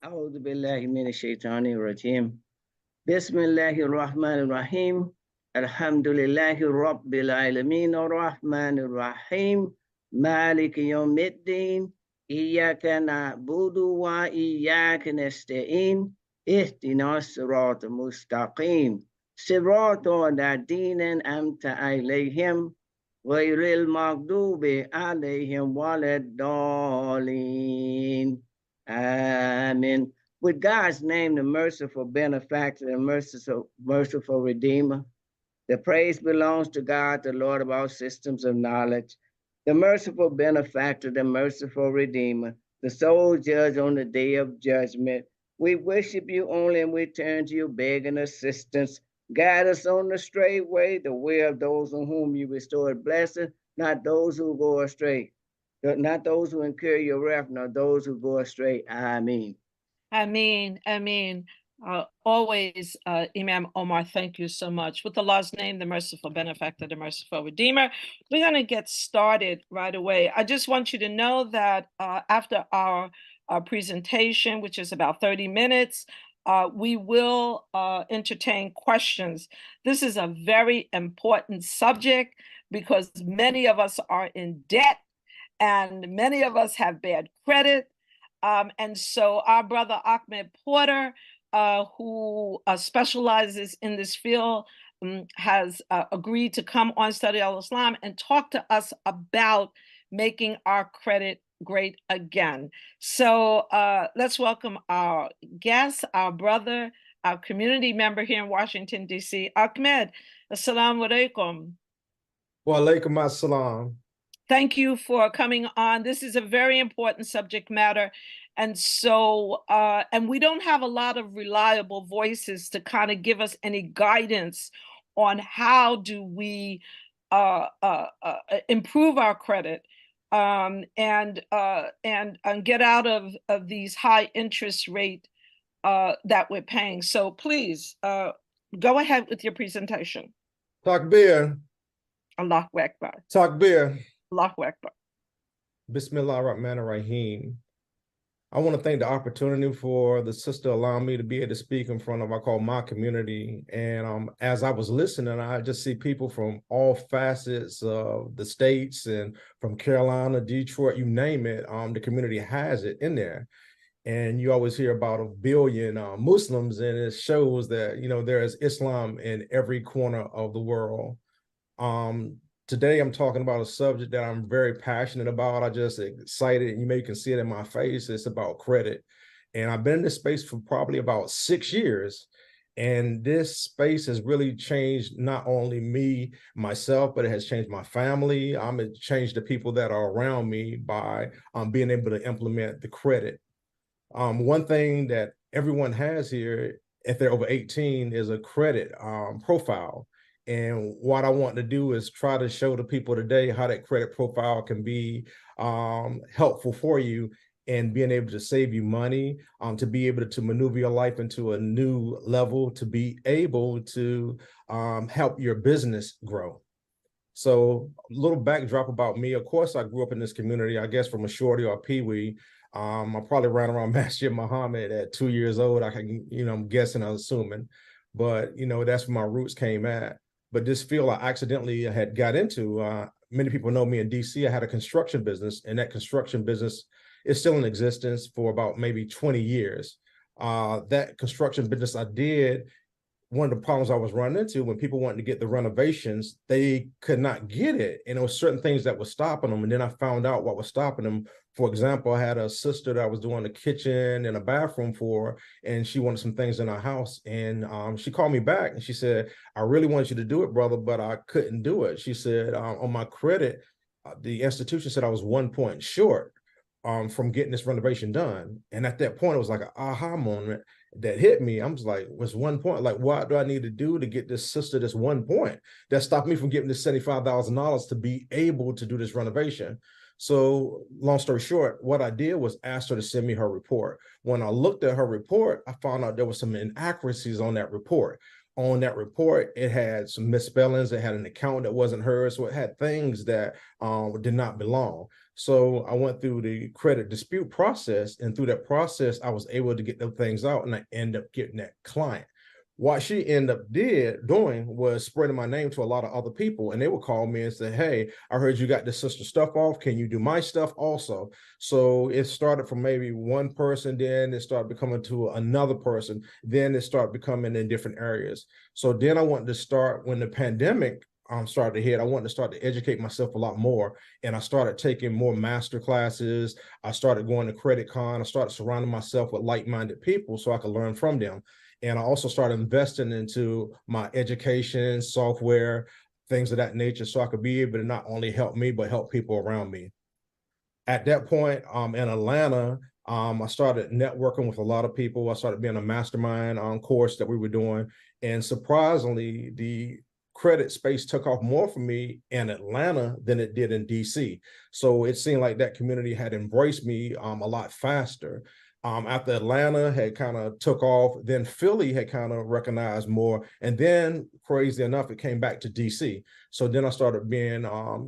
أعوذ بالله من الشيطان الرجيم بسم الله الرحمن الرحيم الحمد لله رب العالمين الرحمن الرحيم مالك يوم الدين إياك نعبد وإياك نستعين اهدنا الصراط المستقيم صراط الذين أنعمت عليهم غير المغضوب عليهم ولا الضالين. Amen. With God's name, the merciful benefactor, the merciful redeemer, the praise belongs to God, the Lord of all systems of knowledge, the merciful benefactor, the merciful redeemer, the sole judge on the day of judgment. We worship you only and we turn to you begging assistance. Guide us on the straight way, the way of those on whom you restored blessing, not those who go astray, not those who incur your wrath, nor those who go astray. Amen. I mean, always, Imam Omar, thank you so much. With Allah's name, the merciful benefactor, the merciful redeemer, we're going to get started right away. I just want you to know that after our presentation, which is about 30 minutes, we will entertain questions. This is a very important subject because many of us are in debt and many of us have bad credit. And so our brother Ahmed Porter, who specializes in this field, has agreed to come on Study al-Islam and talk to us about making our credit great again. So let's welcome our guest, our brother, our community member here in Washington, D.C., Ahmed. Assalamu alaikum. Wa alaikum assalam. Thank you for coming on. This is a very important subject matter. And so, and we don't have a lot of reliable voices to kind of give us any guidance on how do we improve our credit and get out of these high interest rate that we're paying. So please go ahead with your presentation. Takbir. Allahu Akbar. Takbir. Allahu Akbar. Bismillah ar-Rahman ar-Rahim. I want to thank the opportunity for the sister allowing me to be able to speak in front of, I call my community. And as I was listening, I just see people from all facets of the states and from Carolina, Detroit, you name it, the community has it in there. And you always hear about 1 billion Muslims, and it shows that, you know, there is Islam in every corner of the world. Today, I'm talking about a subject that I'm very passionate about. I just excited, and you can see it in my face. It's about credit. And I've been in this space for probably about 6 years. And this space has really changed not only me, myself, but it has changed my family. It changed the people that are around me by being able to implement the credit. One thing that everyone has here, if they're over 18, is a credit profile. And what I want to do is try to show the people today how that credit profile can be helpful for you in being able to save you money, to be able to maneuver your life into a new level, to be able to help your business grow. So a little backdrop about me. Of course, I grew up in this community, I guess from a shorty or a peewee. I probably ran around Masjid Muhammad at 2 years old. I can, I'm guessing, I'm assuming. But, that's where my roots came at. But this field I accidentally had got into, many people know me in DC. I had a construction business, and that construction business is still in existence for about maybe 20 years. That construction business I did, one of the problems I was running into when people wanted to get the renovations, they could not get it. And there were certain things that were stopping them. And then I found out what was stopping them. For example, I had a sister that I was doing a kitchen and a bathroom for, and she wanted some things in her house. And she called me back and she said, I really wanted you to do it, brother, but I couldn't do it. She said, on my credit, the institution said I was 1 point short from getting this renovation done. And at that point, it was like an aha moment that hit me. I'm just like, what's 1 point? Like, what do I need to do to get this sister this 1 point that stopped me from getting this $75,000 to be able to do this renovation? So long story short, what I did was ask her to send me her report. When I looked at her report, I found out there was some inaccuracies on that report. on that report, it had some misspellings. It had an account that wasn't hers. So it had things that did not belong. So I went through the credit dispute process, and through that process, I was able to get those things out, and I ended up getting that client. What she ended up doing was spreading my name to a lot of other people, and they would call me and say, "Hey, I heard you got the sister stuff off. Can you do my stuff also?" So it started from maybe one person, then it started becoming to another person, then it started becoming in different areas. So then I wanted to start when the pandemic started to hit. I wanted to start to educate myself a lot more, and I started taking more master classes. I started going to Credit Con. I started surrounding myself with like-minded people so I could learn from them. And I also started investing into my education, software, things of that nature, so I could be able to not only help me, but help people around me. At that point, in Atlanta, I started networking with a lot of people. I started being a mastermind on course that we were doing. And surprisingly, the credit space took off more for me in Atlanta than it did in DC. So it seemed like that community had embraced me a lot faster. After Atlanta had kind of took off, then Philly had kind of recognized more, and then crazy enough, it came back to DC. So then I started being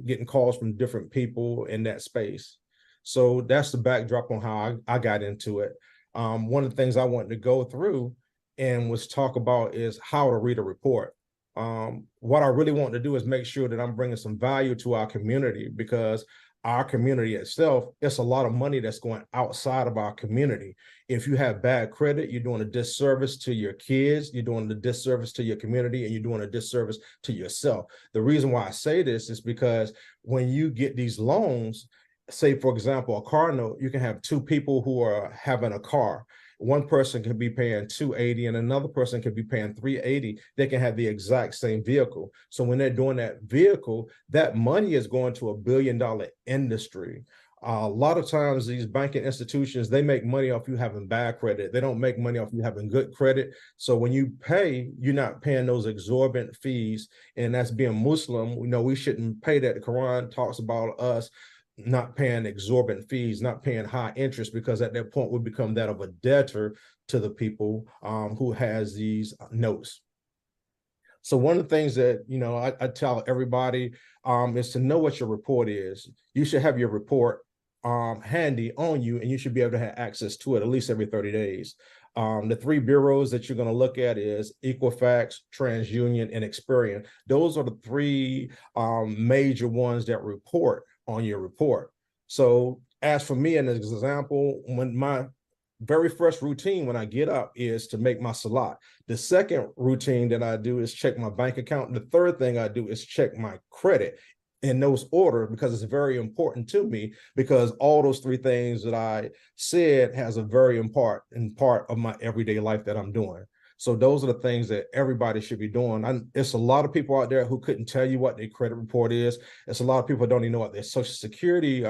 getting calls from different people in that space. So that's the backdrop on how I got into it. One of the things I wanted to go through and was talk about is how to read a report. What I really want to do is make sure that I'm bringing some value to our community, because our community itself, it's a lot of money that's going outside of our community. If you have bad credit, you're doing a disservice to your kids, you're doing a disservice to your community, and you're doing a disservice to yourself. The reason why I say this is because when you get these loans, say, for example, a car note, you can have two people who are having a car. One person could be paying $280 and another person could be paying $380. They can have the exact same vehicle. So when they're doing that vehicle, that money is going to $1 billion industry. A lot of times these banking institutions, they make money off you having bad credit. They don't make money off you having good credit. So when you pay, you're not paying those exorbitant fees. And that's being Muslim. We shouldn't pay that. The Quran talks about us not paying exorbitant fees, not paying high interest, because at that point we become that of a debtor to the people who has these notes. So one of the things that I tell everybody is to know what your report is. You should have your report handy on you, and you should be able to have access to it at least every 30 days. The three bureaus that you're going to look at is Equifax, TransUnion, and Experian. Those are the three major ones that report on your report. So as for me, an example, when my very first routine when I get up is to make my salat. The second routine that I do is check my bank account. The third thing I do is check my credit, in those order, because it's very important to me, because all those three things that I said has a very important part of my everyday life that I'm doing. So those are the things that everybody should be doing. It's a lot of people out there who couldn't tell you what their credit report is. It's a lot of people who don't even know what their Social Security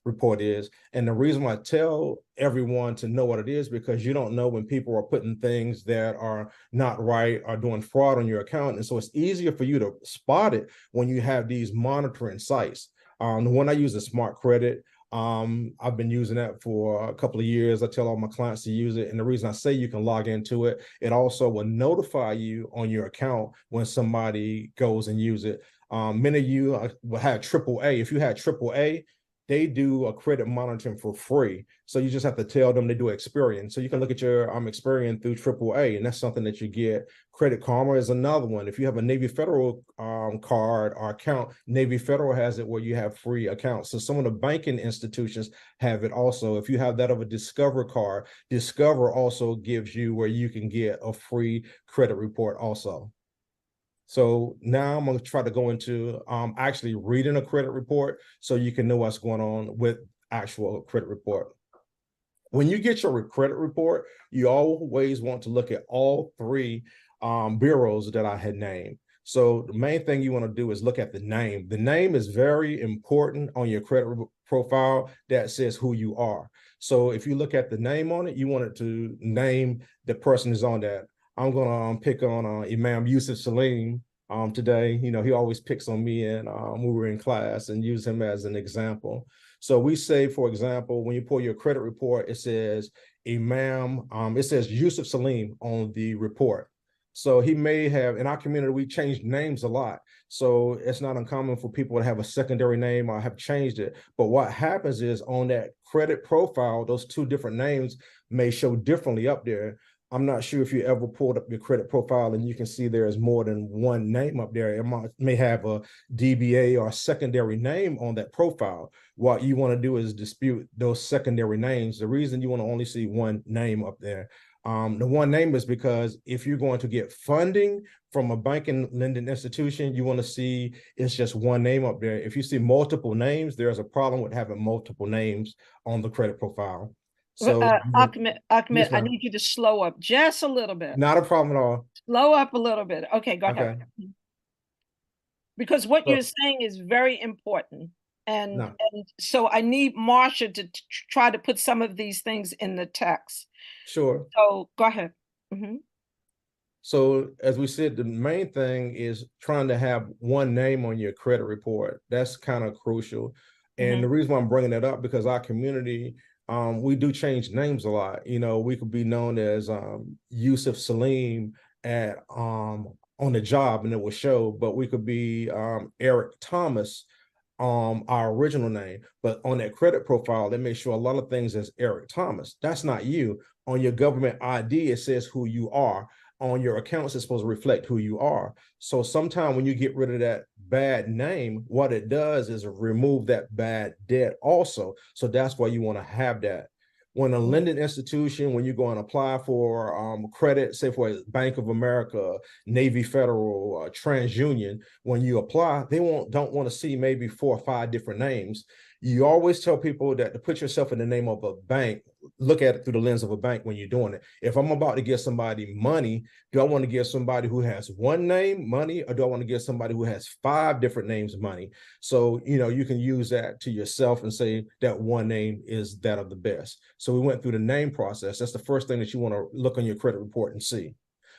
report is. And the reason why I tell everyone to know what it is, because you don't know when people are putting things that are not right or doing fraud on your account. And so it's easier for you to spot it when you have these monitoring sites. The one I use is Smart Credit. I've been using that for a couple of years. I tell all my clients to use it. And the reason I say you can log into it, it also will notify you on your account when somebody goes and use it. Many of you will have AAA. If you had AAA, they do a credit monitoring for free. So you just have to tell them to do Experian. So you can look at your Experian through AAA, and that's something that you get. Credit Karma is another one. If you have a Navy Federal card or account, Navy Federal has it where you have free accounts. So some of the banking institutions have it also. If you have that of a Discover card, Discover also gives you where you can get a free credit report also. So now I'm going to try to go into actually reading a credit report so you can know what's going on with actual credit report. When you get your credit report, you always want to look at all three bureaus that I had named. So the main thing you want to do is look at the name. The name is very important on your credit profile. That says who you are. So if you look at the name on it, you want it to name the person who's on that. I'm going to pick on Imam Yusuf Salim today. He always picks on me and when we were in class, and use him as an example. So we say, for example, when you pull your credit report, it says Imam, it says Yusuf Salim on the report. So he may have, in our community, we changed names a lot. So it's not uncommon for people to have a secondary name or have changed it. But what happens is on that credit profile, those two different names may show differently up there. I'm not sure if you ever pulled up your credit profile and you can see there's more than one name up there. It may have a DBA or a secondary name on that profile. What you want to do is dispute those secondary names. The reason you want to only see one name up there. The one name is because if you're going to get funding from a banking lending institution, you want to see it's just one name up there. If you see multiple names, there's a problem with having multiple names on the credit profile. So, Ahmad, yes, I ma'am. need you to slow up just a little bit. Not a problem at all. Slow up a little bit. Okay, go ahead. Okay. Because what So, you're saying is very important. And, no, and so I need Marsha to try to put some of these things in the text. sure. So go ahead. Mhm. So as we said, the main thing is trying to have one name on your credit report. That's kind of crucial. And the reason why I'm bringing that up, because our community, we do change names a lot. You know, we could be known as Yusuf Salim at on the job and it will show, but we could be Eric Thomas, our original name, but on that credit profile, they may show a lot of things as Eric Thomas. That's not you. On your government ID, it says who you are. On your accounts, it's supposed to reflect who you are. So sometime when you get rid of that bad name, what it does is remove that bad debt also. So that's why you want to have that. When a lending institution, when you go and apply for credit, say for Bank of America, Navy Federal, TransUnion, when you apply, they don't want to see maybe 4 or 5 different names. You always tell people that to put yourself in the name of a bank, look at it through the lens of a bank when you're doing it. If I'm about to give somebody money, do I want to give somebody who has one name money, or do I want to give somebody who has 5 different names money? So, you know, you can use that to yourself and say that one name is that of the best. So we went through the name process. That's the first thing that you want to look on your credit report and see.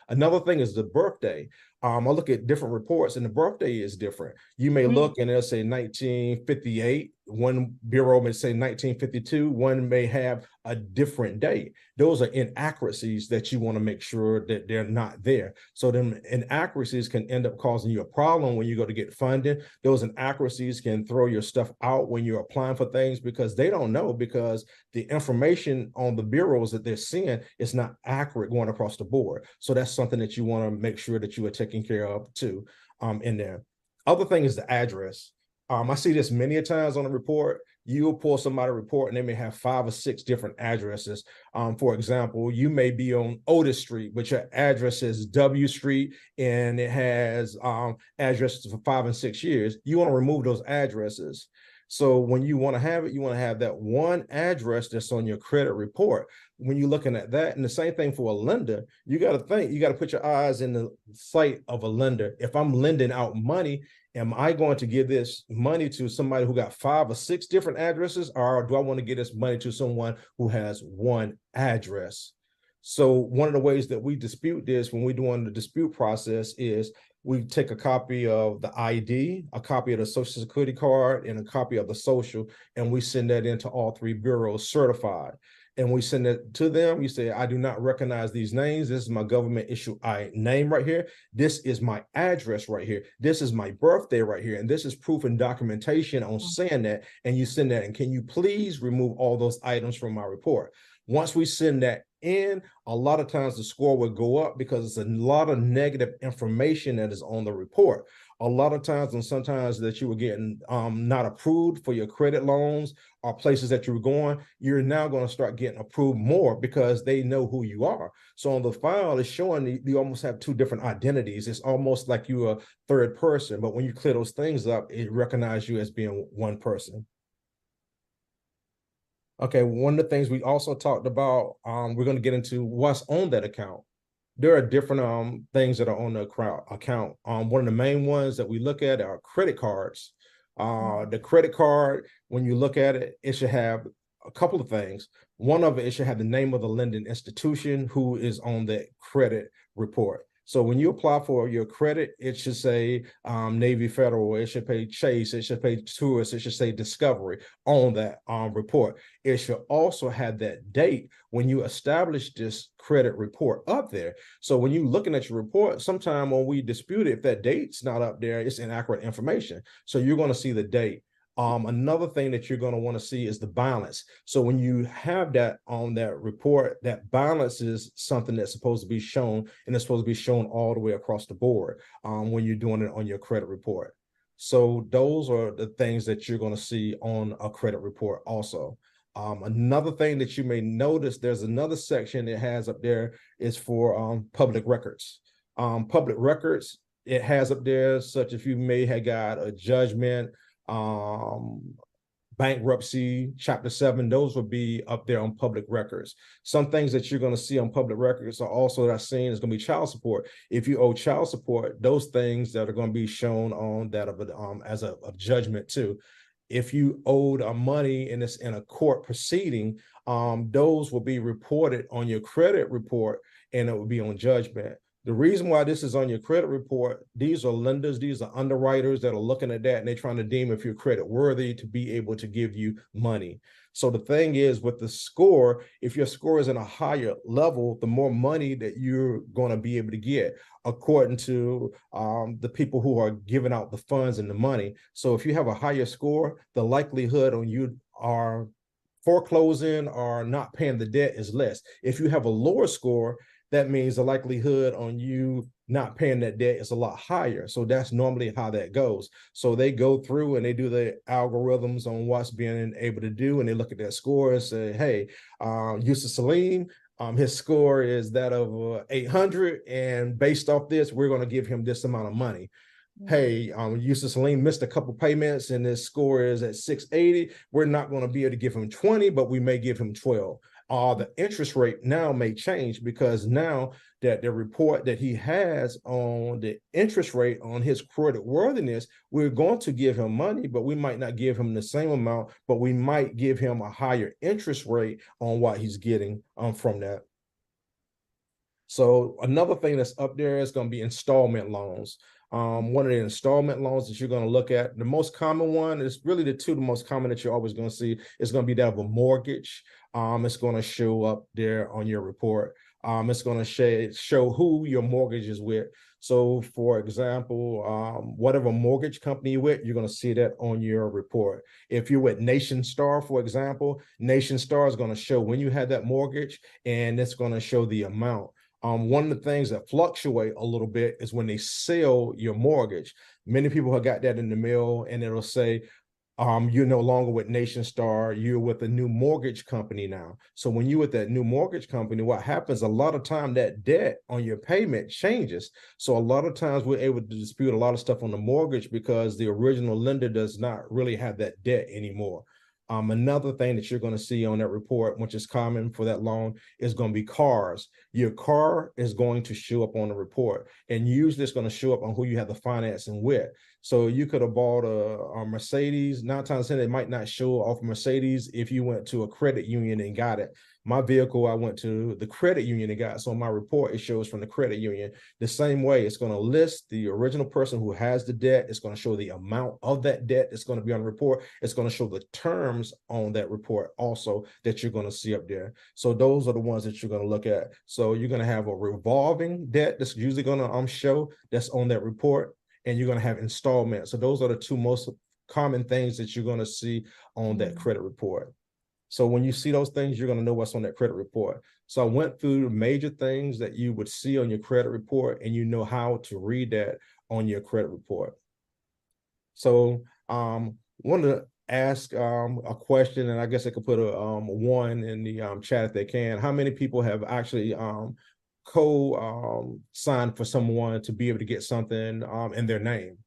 Another thing is the birthday. I look at different reports and the birthday is different. You may look and it'll say 1958. One bureau may say 1952. One may have a different date. Those are inaccuracies that you want to make sure that they're not there. So then inaccuracies can end up causing you a problem when you go to get funding. Those inaccuracies can throw your stuff out when you're applying for things because they don't know, because the information on the bureaus that they're seeing is not accurate going across the board. So that's something that you want to make sure that you are taking care of too in there. Other thing is the address. I see this many a times on a report. You'll pull somebody report and they may have 5 or 6 different addresses. For example, you may be on Otis Street, but your address is W Street and it has addresses for 5 and 6 years. You want to remove those addresses. So when you want to have it, you want to have that one address that's on your credit report. When you're looking at that, and the same thing for a lender, you got to think, you got to put your eyes in the sight of a lender. If I'm lending out money, am I going to give this money to somebody who got 5 or 6 different addresses, or do I want to give this money to someone who has one address? So one of the ways that we dispute this when we're doing the dispute process is we take a copy of the ID, a copy of the Social Security card, and a copy of the social, and we send that into all 3 bureaus certified. And we send it to them. You say, I do not recognize these names. This is my government issue name right here. This is my address right here. This is my birthday right here. And this is proof and documentation on saying that. And you send that. And can you please remove all those items from my report? Once we send that in, a lot of times the score will go up because it's a lot of negative information that is on the report. A lot of times, and sometimes that you were getting not approved for your credit loans or places that you were going, you're now going to start getting approved more because they know who you are. So on the file, it's showing you almost have 2 different identities. It's almost like you're a third person, but when you clear those things up, it recognizes you as being one person. Okay, one of the things we also talked about, we're going to get into what's on that account. There are different things that are on the account. One of the main ones that we look at are credit cards. The credit card, when you look at it, it should have a couple of things. One of it should have the name of the lending institution who is on that credit report. So when you apply for your credit, it should say Navy Federal, it should pay Chase, it should pay Tourist, it should say Discovery on that report. It should also have that date when you establish this credit report up there. So when you're looking at your report, sometime when we dispute it, if that date's not up there, it's inaccurate information. So you're going to see the date. Another thing that you're going to want to see is the balance. So when you have that on that report, that balance is something that's supposed to be shown, and it's supposed to be shown all the way across the board when you're doing it on your credit report. So those are the things that you're going to see on a credit report also. Another thing that you may notice, there's another section it has up there is for public records. Public records, it has up there, such if you may have got a judgment, bankruptcy, Chapter 7, those will be up there on public records. Some things that you're going to see on public records are also that I've seen is going to be child support. If you owe child support, those things that are going to be shown on that of as a judgment too. If you owed money in a court proceeding, those will be reported on your credit report, and it will be on judgment. The reason why this is on your credit report, these are lenders, these are underwriters that are looking at that, and they're trying to deem if you're credit worthy to be able to give you money. So the thing is with the score, if your score is in a higher level, the more money that you're going to be able to get according to the people who are giving out the funds and the money. So if you have a higher score, the likelihood on you are foreclosing or not paying the debt is less. If you have a lower score, that means the likelihood on you not paying that debt is a lot higher. So that's normally how that goes. So they go through and they do the algorithms on what's being able to do, and they look at that score and say, hey, Yusuf Salim, his score is that of 800, and based off this, we're going to give him this amount of money. Hey, Yusuf Salim missed a couple payments and his score is at 680. We're not going to be able to give him 20, but we may give him 12. The interest rate now may change because now that the report that he has on the interest rate on his credit worthiness, we're going to give him money, but we might not give him the same amount, but we might give him a higher interest rate on what he's getting from that. So another thing that's up there is going to be installment loans. One of the installment loans that you're going to look at, the most common one is really the most common that you're always going to see is going to be that of a mortgage. It's going to show up there on your report. It's going to show who your mortgage is with. So for example, whatever mortgage company you're with, you're going to see that on your report. If you're with Nation Star, for example, Nation Star is going to show when you had that mortgage, and it's going to show the amount. One of the things that fluctuate a little bit is when they sell your mortgage. Many people have got that in the mail, and it'll say, you're no longer with Nation Star, you're with a new mortgage company now. So when you're with that new mortgage company, what happens a lot of time, that debt on your payment changes. So a lot of times we're able to dispute a lot of stuff on the mortgage because the original lender does not really have that debt anymore. Another thing that you're going to see on that report, which is common for that loan, is going to be cars. Your car is going to show up on the report, and usually it's going to show up on who you have the financing with. So you could have bought a Mercedes. 9 times 10, it might not show off Mercedes if you went to a credit union and got it. My vehicle, I went to the credit union and got, so on my report, it shows from the credit union. The same way, it's going to list the original person who has the debt. It's going to show the amount of that debt that's going to be on the report. It's going to show the terms on that report also that you're going to see up there. So those are the ones that you're going to look at. So you're going to have a revolving debt that's usually going to show that's on that report, and you're going to have installments. So those are the 2 most common things that you're going to see on that credit report. So when you see those things, you're going to know what's on that credit report. So I went through the major things that you would see on your credit report, and you know how to read that on your credit report. So wanted to ask a question, and I guess I could put a 1 in the chat if they can. How many people have actually signed for someone to be able to get something in their name?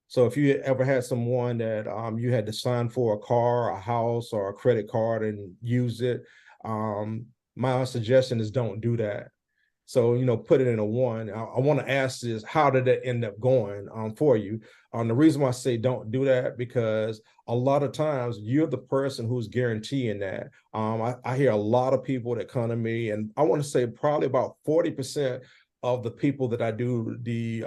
So if you ever had someone that you had to sign for a car, a house, or a credit card and use it, my suggestion is don't do that. So, you know, put it in a 1. I want to ask this, how did it end up going for you? The reason why I say don't do that, because a lot of times you're the person who's guaranteeing that. I hear a lot of people that come to me, and I want to say probably about 40% of the people that I do the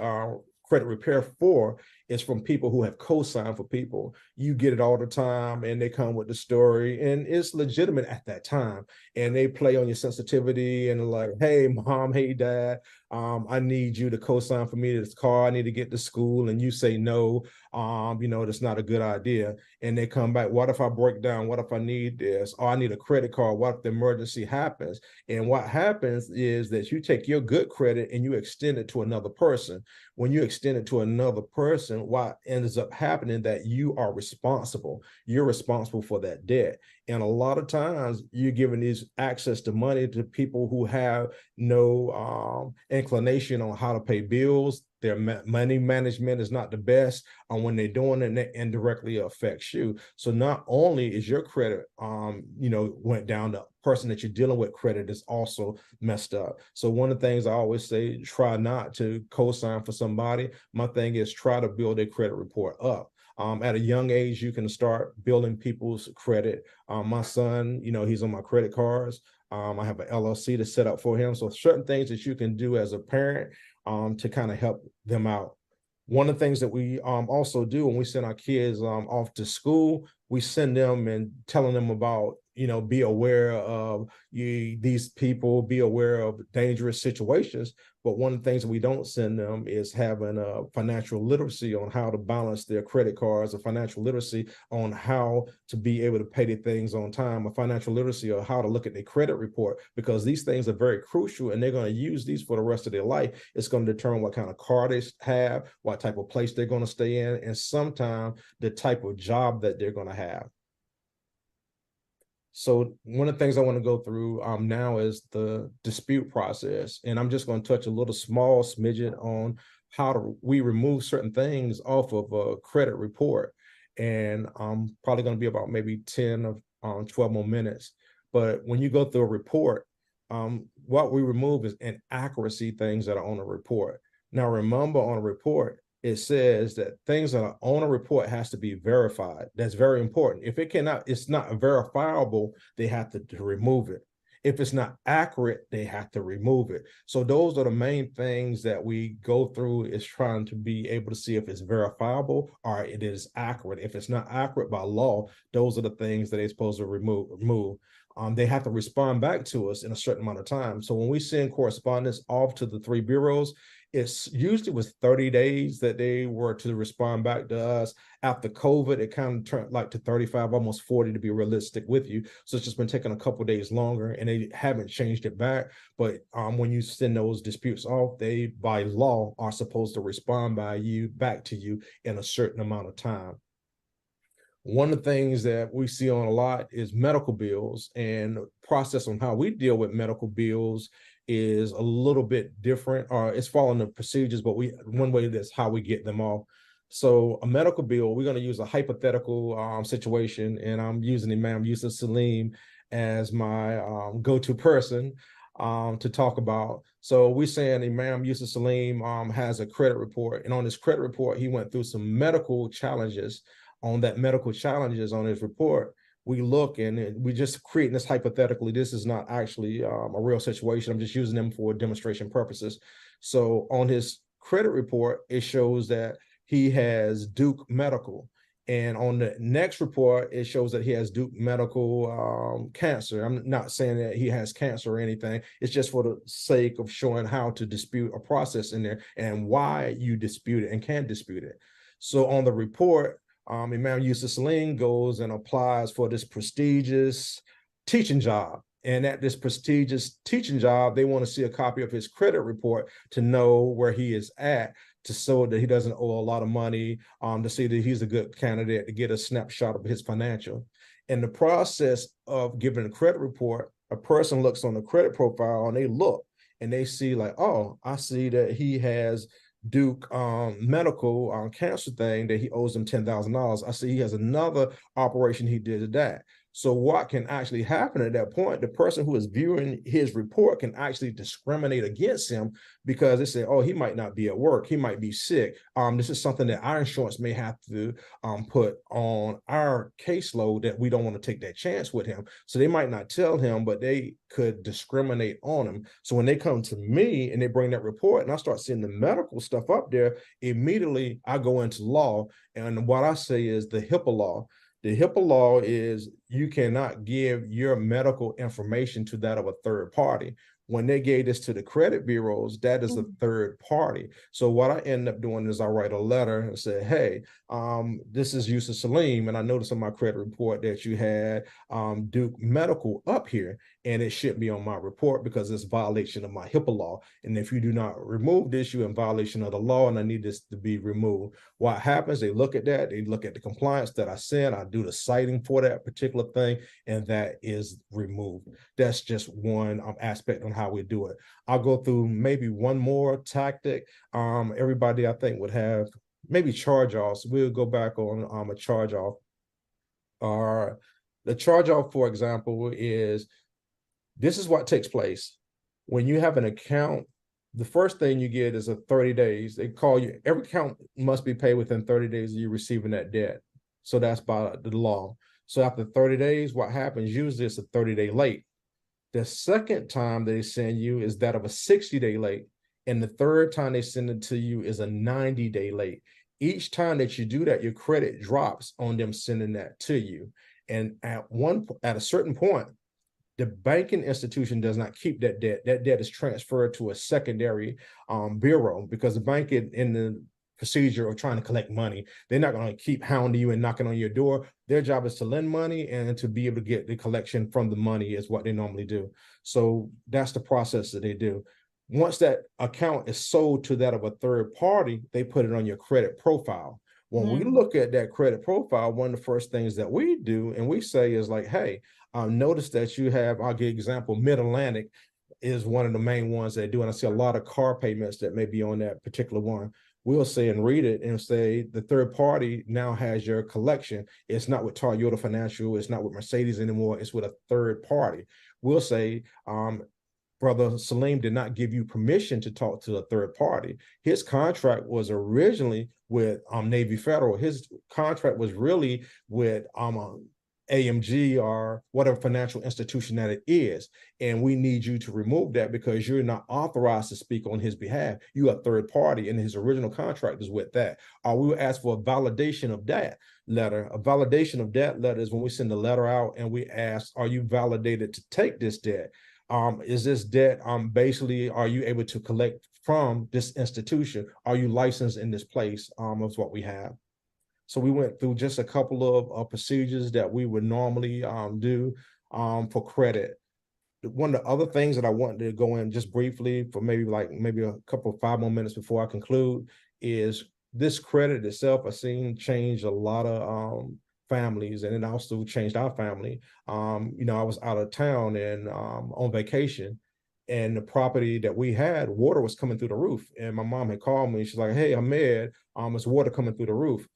credit repair for is from people who have co-signed for people. You get it all the time, and they come with the story, and it's legitimate at that time. And they play on your sensitivity and like, hey, mom, hey, dad, I need you to co-sign for me this car. I need to get to school. And you say no, you know, that's not a good idea. And they come back, what if I break down? What if I need this? Or I need a credit card. What if the emergency happens? And what happens is that you take your good credit and you extend it to another person. When you extend it to another person, what ends up happening that you are responsible. You're responsible for that debt. And a lot of times you're giving these access to money to people who have no inclination on how to pay bills. Their money management is not the best. When they're doing it, it indirectly affects you. So not only is your credit, you know, went down, the person that you're dealing with credit is also messed up. So one of the things I always say, try not to co-sign for somebody. My thing is try to build a credit report up. At a young age, you can start building people's credit. My son, you know, he's on my credit cards. I have an LLC to set up for him. So certain things that you can do as a parent to kind of help them out. One of the things that we also do when we send our kids off to school, we send them and telling them about, you know, be aware of these people, be aware of dangerous situations. But one of the things that we don't send them is having a financial literacy on how to balance their credit cards, a financial literacy on how to be able to pay their things on time, a financial literacy on how to look at their credit report, because these things are very crucial and they're going to use these for the rest of their life. It's going to determine what kind of car they have, what type of place they're going to stay in, and sometimes the type of job that they're going to have. So one of the things I want to go through now is the dispute process. And I'm just going to touch a little small smidget on how we remove certain things off of a credit report. And I'm probably going to be about maybe 10 or 12 more minutes. But when you go through a report, what we remove is inaccuracy things that are on a report. Now, remember, on a report, it says that things that are on a report has to be verified. That's very important. If it cannot, it's not verifiable, they have to remove it. If it's not accurate, they have to remove it. So those are the main things that we go through, is trying to be able to see if it's verifiable or it is accurate. If it's not accurate by law, those are the things that they're supposed to remove. They have to respond back to us in a certain amount of time. So when we send correspondence off to the 3 bureaus, it's usually was 30 days that they were to respond back to us. After COVID, it kind of turned like to 35, almost 40 to be realistic with you. So it's just been taking a couple of days longer, and they haven't changed it back. But when you send those disputes off, they by law are supposed to respond back to you in a certain amount of time. One of the things that we see on a lot is medical bills, and process on how we deal with medical bills is a little bit different, or it's following the procedures, but one way that's how we get them off. So a medical bill, we're going to use a hypothetical situation, and I'm using Imam Yusuf Salim as my go-to person to talk about. So we're saying Imam Yusuf Salim has a credit report, and on this credit report, he went through some medical challenges. On that medical challenges on his report, we look and we just creating this hypothetically. This is not actually a real situation. I'm just using them for demonstration purposes. So on his credit report, it shows that he has Duke Medical. And on the next report, it shows that he has Duke Medical cancer. I'm not saying that he has cancer or anything. It's just for the sake of showing how to dispute a process in there and why you dispute it and can dispute it. So on the report, Imam Yusuf Salim goes and applies for this prestigious teaching job. And at this prestigious teaching job, they want to see a copy of his credit report to know where he is at, to show that he doesn't owe a lot of money, to see that he's a good candidate, to get a snapshot of his financial. In the process of giving a credit report, a person looks on the credit profile and they look and they see like, oh, I see that he has Duke Medical cancer thing that he owes him $10,000. I see he has another operation he did that. So what can actually happen at that point, the person who is viewing his report can actually discriminate against him because they say, oh, he might not be at work, he might be sick. This is something that our insurance may have to put on our caseload, that we don't want to take that chance with him. So they might not tell him, but they could discriminate on him. So when they come to me and they bring that report and I start seeing the medical stuff up there, immediately I go into law. And what I say is the HIPAA law. The HIPAA law is you cannot give your medical information to that of a third party. When they gave this to the credit bureaus, that is a third party. So what I end up doing is I write a letter and say, hey, this is Yusuf Salim, and I noticed on my credit report that you had Duke Medical up here, and it shouldn't be on my report because it's violation of my HIPAA law. And if you do not remove this, you're in violation of the law, and I need this to be removed. What happens, they look at that, they look at the compliance that I sent, I do the citing for that particular thing, and that is removed. That's just one aspect on how we do it. I'll go through maybe one more tactic. Everybody, I think, would have maybe charge-offs. We'll go back on a charge-off. The charge-off, for example, is this is what takes place. When you have an account, the first thing you get is a 30 days. They call you, every account must be paid within 30 days of you receiving that debt. So that's by the law. So after 30 days, what happens? Usually it's a 30-day late. The second time they send you is that of a 60-day late. And the third time they send it to you is a 90-day late. Each time that you do that, your credit drops on them sending that to you. And at a certain point, the banking institution does not keep that debt. That debt is transferred to a secondary bureau, because the bank in the procedure of trying to collect money, they're not going to keep hounding you and knocking on your door. Their job is to lend money and to be able to get the collection from the money is what they normally do. So that's the process that they do. Once that account is sold to that of a third party, they put it on your credit profile. When we look at that credit profile, one of the first things that we do and we say is like, hey, notice that you have, I'll give you an example, Mid-Atlantic is one of the main ones they do. And I see a lot of car payments that may be on that particular one. We'll say and read it and say the third party now has your collection. It's not with Toyota Financial. It's not with Mercedes anymore. It's with a third party. We'll say, Brother Salim did not give you permission to talk to a third party. His contract was originally with Navy Federal. His contract was really with AMG or whatever financial institution that it is. And we need you to remove that because you're not authorized to speak on his behalf. You are a third party and his original contract is with that. We will ask for a validation of that letter. A validation of that letter is when we send the letter out and we ask, are you validated to take this debt? Is this debt, basically, are you able to collect from this institution? Are you licensed in this place? Is what we have. So we went through just a couple of procedures that we would normally do for credit. One of the other things that I wanted to go in just briefly for maybe a couple of 5 more minutes before I conclude is this credit itself. I've seen change a lot of families, and it also changed our family. I was out of town and on vacation, and the property that we had, water was coming through the roof. And my mom had called me. She's like, "Hey, Ahmad, it's water coming through the roof."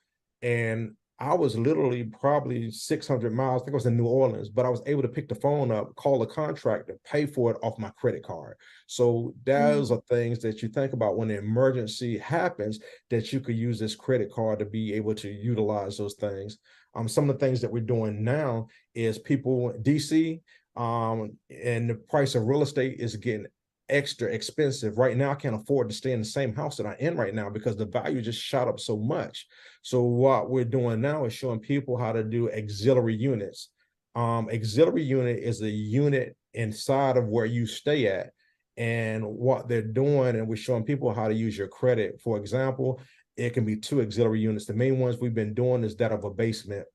And I was literally probably 600 miles. I think I was in New Orleans, but I was able to pick the phone up, call a contractor, pay for it off my credit card. So those are things that you think about when an emergency happens, that you could use this credit card to be able to utilize those things. Some of the things that we're doing now is people in DC, and the price of real estate is getting extra expensive. Right now, I can't afford to stay in the same house that I'm in right now because the value just shot up so much. So what we're doing now is showing people how to do auxiliary units. Auxiliary unit is a unit inside of where you stay at, and what they're doing, and we're showing people how to use your credit. For example, it can be 2 auxiliary units. The main ones we've been doing is that of a basement.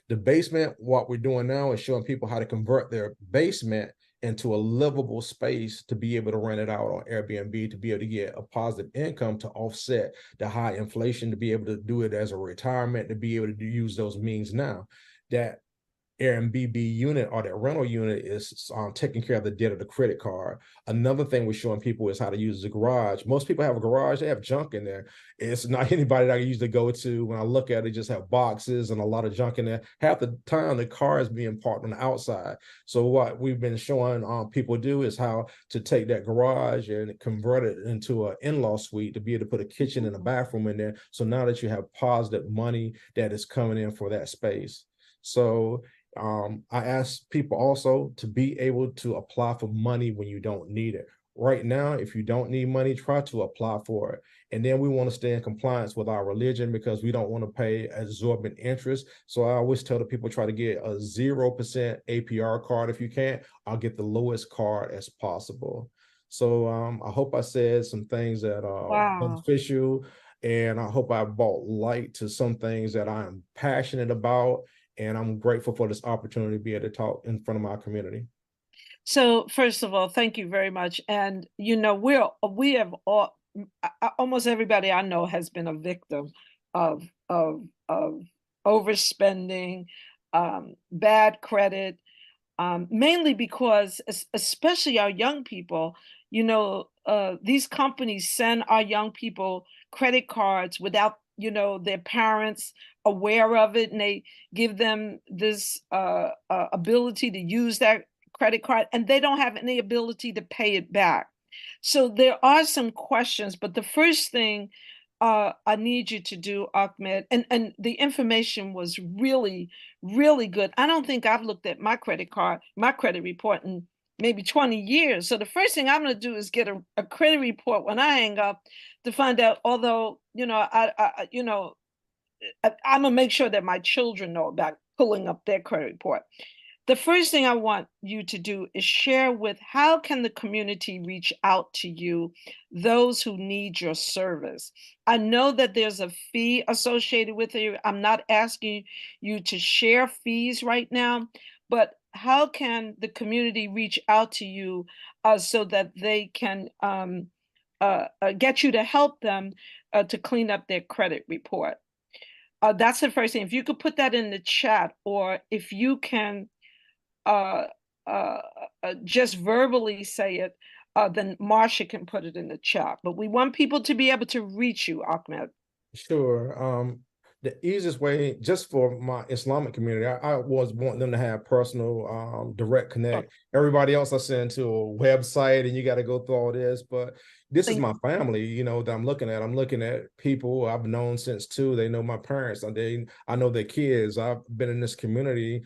The basement, what we're doing now is showing people how to convert their basement into a livable space to be able to rent it out on Airbnb, to be able to get a positive income to offset the high inflation, to be able to do it as a retirement, to be able to use those means now. That Airbnb unit or that rental unit is taking care of the debt of the credit card. Another thing we're showing people is how to use the garage. Most people have a garage, they have junk in there. It's not anybody that I usually go to. When I look at it, just have boxes and a lot of junk in there. Half the time the car is being parked on the outside. So what we've been showing people do is how to take that garage and convert it into an in-law suite to be able to put a kitchen and a bathroom in there. So now that you have positive money that is coming in for that space. So I ask people also to be able to apply for money when you don't need it. Right now, if you don't need money, try to apply for it. And then we want to stay in compliance with our religion because we don't want to pay exorbitant interest. So I always tell the people, try to get a 0% APR card. If you can't, I'll get the lowest card as possible. So I hope I said some things that are beneficial, and I hope I brought light to some things that I am passionate about. And I'm grateful for this opportunity to be able to talk in front of my community. So first of all, thank you very much. And we have all, almost everybody I know has been a victim of overspending, bad credit, mainly because especially our young people, these companies send our young people credit cards without their parents aware of it, and they give them this ability to use that credit card, and they don't have any ability to pay it back. So there are some questions, but the first thing I need you to do, Ahmed, and the information was really, really good. I don't think I've looked at my credit report in maybe 20 years. So the first thing I'm going to do is get a credit report when I hang up to find out, although, I'm going to make sure that my children know about pulling up their credit report. The first thing I want you to do is share with how can the community reach out to you, those who need your service. I know that there's a fee associated with it. I'm not asking you to share fees right now, but how can the community reach out to you so that they can get you to help them to clean up their credit report? That's the first thing. If you could put that in the chat, or if you can just verbally say it, then Marcia can put it in the chat. But we want people to be able to reach you, Ahmed. Sure. The easiest way, just for my Islamic community, I was wanting them to have personal, direct connect. Everybody else I send to a website, and you got to go through all this. But this is my family, that I'm looking at. I'm looking at people I've known since 2. They know my parents. I know their kids. I've been in this community.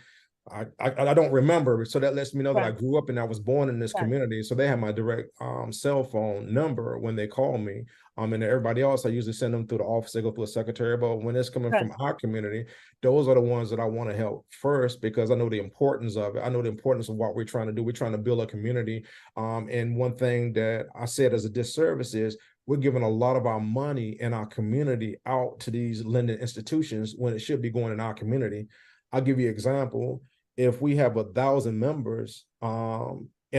I don't remember, so that lets me know that I grew up and I was born in this community. So they have my direct cell phone number when they call me. And everybody else, I usually send them through the office. They go through a secretary. But when it's coming from our community, those are the ones that I want to help first, because I know the importance of it. I know the importance of what we're trying to do. We're trying to build a community. And one thing that I said as a disservice is we're giving a lot of our money in our community out to these lending institutions when it should be going in our community. I'll give you an example. If we have 1,000 members in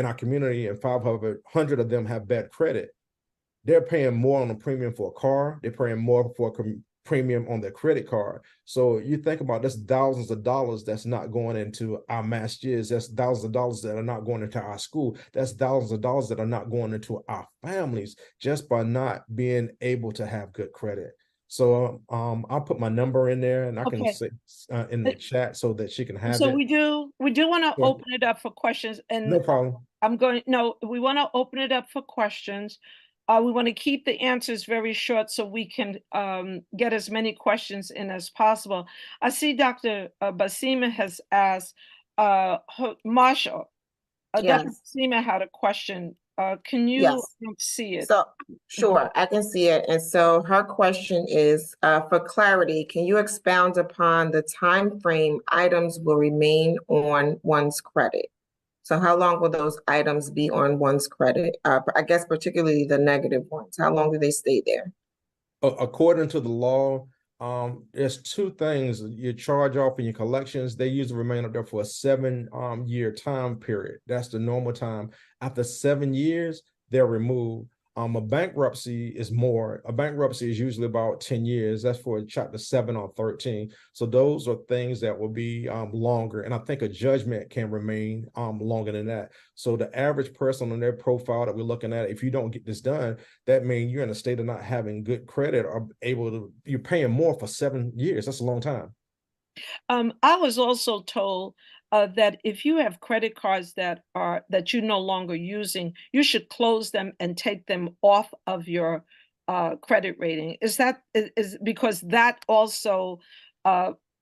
our community and 500 of them have bad credit, they're paying more on a premium for a car. They're paying more for a premium on their credit card. So you think about this, thousands of dollars that's not going into our masjids. That's thousands of dollars that are not going into our school. That's thousands of dollars that are not going into our families just by not being able to have good credit. So I'll put my number in there, and I can say in the chat so that she can have it. So we do want to open it up for questions, and no problem. We want to open it up for questions. We want to keep the answers very short so we can get as many questions in as possible. I see Dr. Basima has asked, Marsha, Yes. Dr. Basima had a question. Can you see it? So, sure, I can see it. And so her question is, for clarity, can you expound upon the time frame items will remain on one's credit? So how long will those items be on one's credit? I guess particularly the negative ones. How long do they stay there? According to the law, there's 2 things: your charge off and your collections. They usually remain up there for a 7-year time period. That's the normal time. After 7 years, they're removed. A bankruptcy is more. A bankruptcy is usually about 10 years. That's for chapter 7 or 13. So those are things that will be longer. And I think a judgment can remain longer than that. So the average person on their profile that we're looking at, if you don't get this done, that means you're in a state of not having good credit or able to, you're paying more for 7 years. That's a long time. I was also told that if you have credit cards that you're no longer using, you should close them and take them off of your credit rating. Is because that also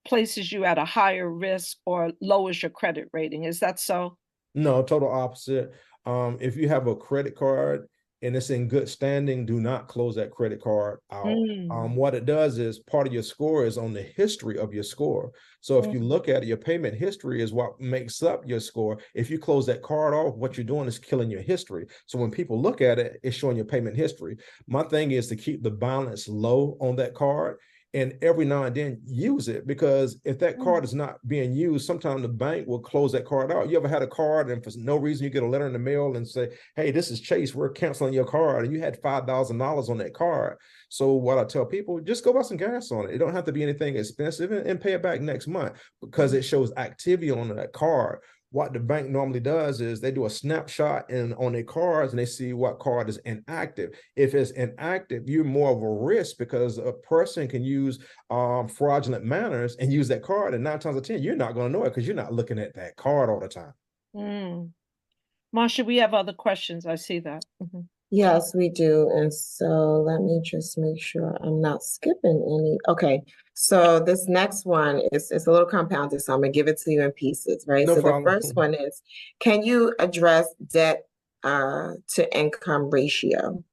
places you at a higher risk or lowers your credit rating? Is that so? No, total opposite. If you have a credit card and it's in good standing, do not close that credit card out. What it does is part of your score is on the history of your score. So if you look at it, your payment history is what makes up your score. If you close that card off, what you're doing is killing your history. So when people look at it, it's showing your payment history. My thing is to keep the balance low on that card, and every now and then use it, because if that card is not being used, sometimes the bank will close that card out. You ever had a card and for no reason you get a letter in the mail and say, hey, this is Chase, we're canceling your card, and you had $5,000 on that card. So what I tell people, just go buy some gas on it. It don't have to be anything expensive, and pay it back next month, because it shows activity on that card. What the bank normally does is they do a snapshot on their cards and they see what card is inactive. If it's inactive, you're more of a risk, because a person can use fraudulent manners and use that card, and 9 times out of 10, you're not going to know it because you're not looking at that card all the time. Marsha, we have other questions. I see that. Yes, we do. And so let me just make sure I'm not skipping any. Okay. So this next one is a little compounded, so I'm gonna give it to you in pieces, right? No so problem. The first one is, can you address debt to income ratio?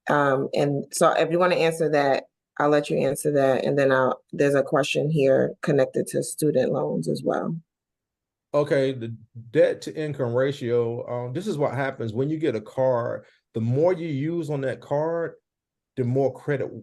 And so if you want to answer that, I'll let you answer that. And then there's a question here connected to student loans as well. Okay, the debt to income ratio, this is what happens when you get a card. The more you use on that card, the more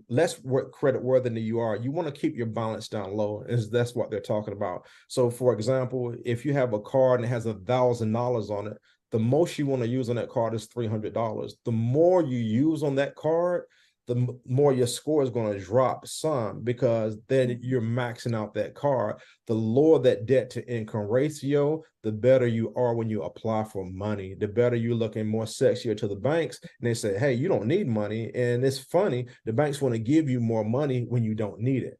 less credit worthy you are. You want to keep your balance down low, that's what they're talking about. So for example, if you have a card and it has $1,000 on it, the most you want to use on that card is $300. The more you use on that card, the more your score is going to drop some, because then you're maxing out that card. The lower that debt to income ratio, the better you are when you apply for money. The better you're looking more sexier to the banks, and they say, hey, you don't need money. And it's funny, the banks want to give you more money when you don't need it.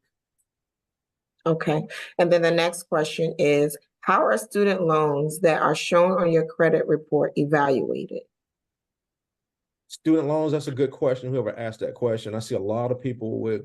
Okay. And then the next question is, how are student loans that are shown on your credit report evaluated? Student loans, that's a good question. Whoever asked that question, I see a lot of people with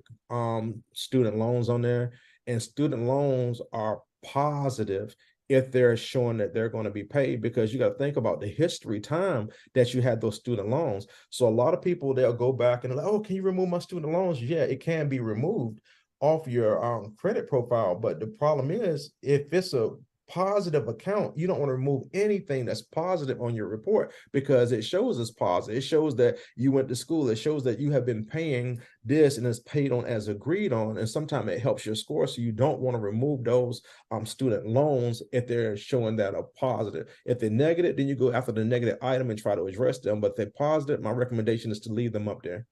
student loans on there, and student loans are positive if they're showing that they're going to be paid, because you got to think about the history time that you had those student loans. So a lot of people, they'll go back and like, oh, can you remove my student loans? Yeah, it can be removed off your credit profile. But the problem is, if it's a positive account, you don't want to remove anything that's positive on your report, because it shows it's positive. It shows that you went to school. It shows that you have been paying this and it's paid on as agreed on. And sometimes it helps your score. So you don't want to remove those student loans if they're showing that a positive. If they're negative, then you go after the negative item and try to address them. But if they're positive, my recommendation is to leave them up there.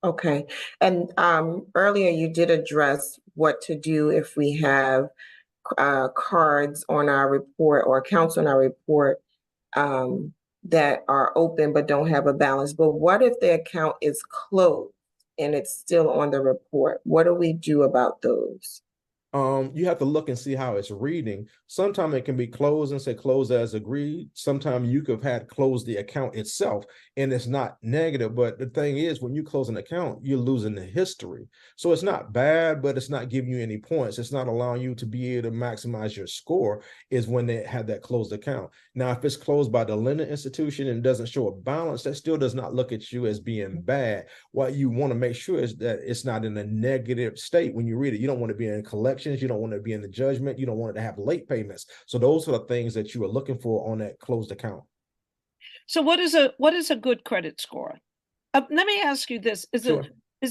Okay. And earlier you did address what to do if we have cards on our report or accounts on our report that are open but don't have a balance. But what if the account is closed and it's still on the report? What do we do about those? You have to look and see how it's reading. Sometimes it can be closed and say closed as agreed. Sometimes you could have had closed the account itself and it's not negative. But the thing is, when you close an account, you're losing the history. So it's not bad, but it's not giving you any points. It's not allowing you to be able to maximize your score, is when they have that closed account. Now, if it's closed by the lending institution and doesn't show a balance, that still does not look at you as being bad. What you want to make sure is that it's not in a negative state when you read it. You don't want to be in collection. You don't want to be in the judgment. You don't want it to have late payments. So those are the things that you are looking for on that closed account. So what is a good credit score? Let me ask you this: is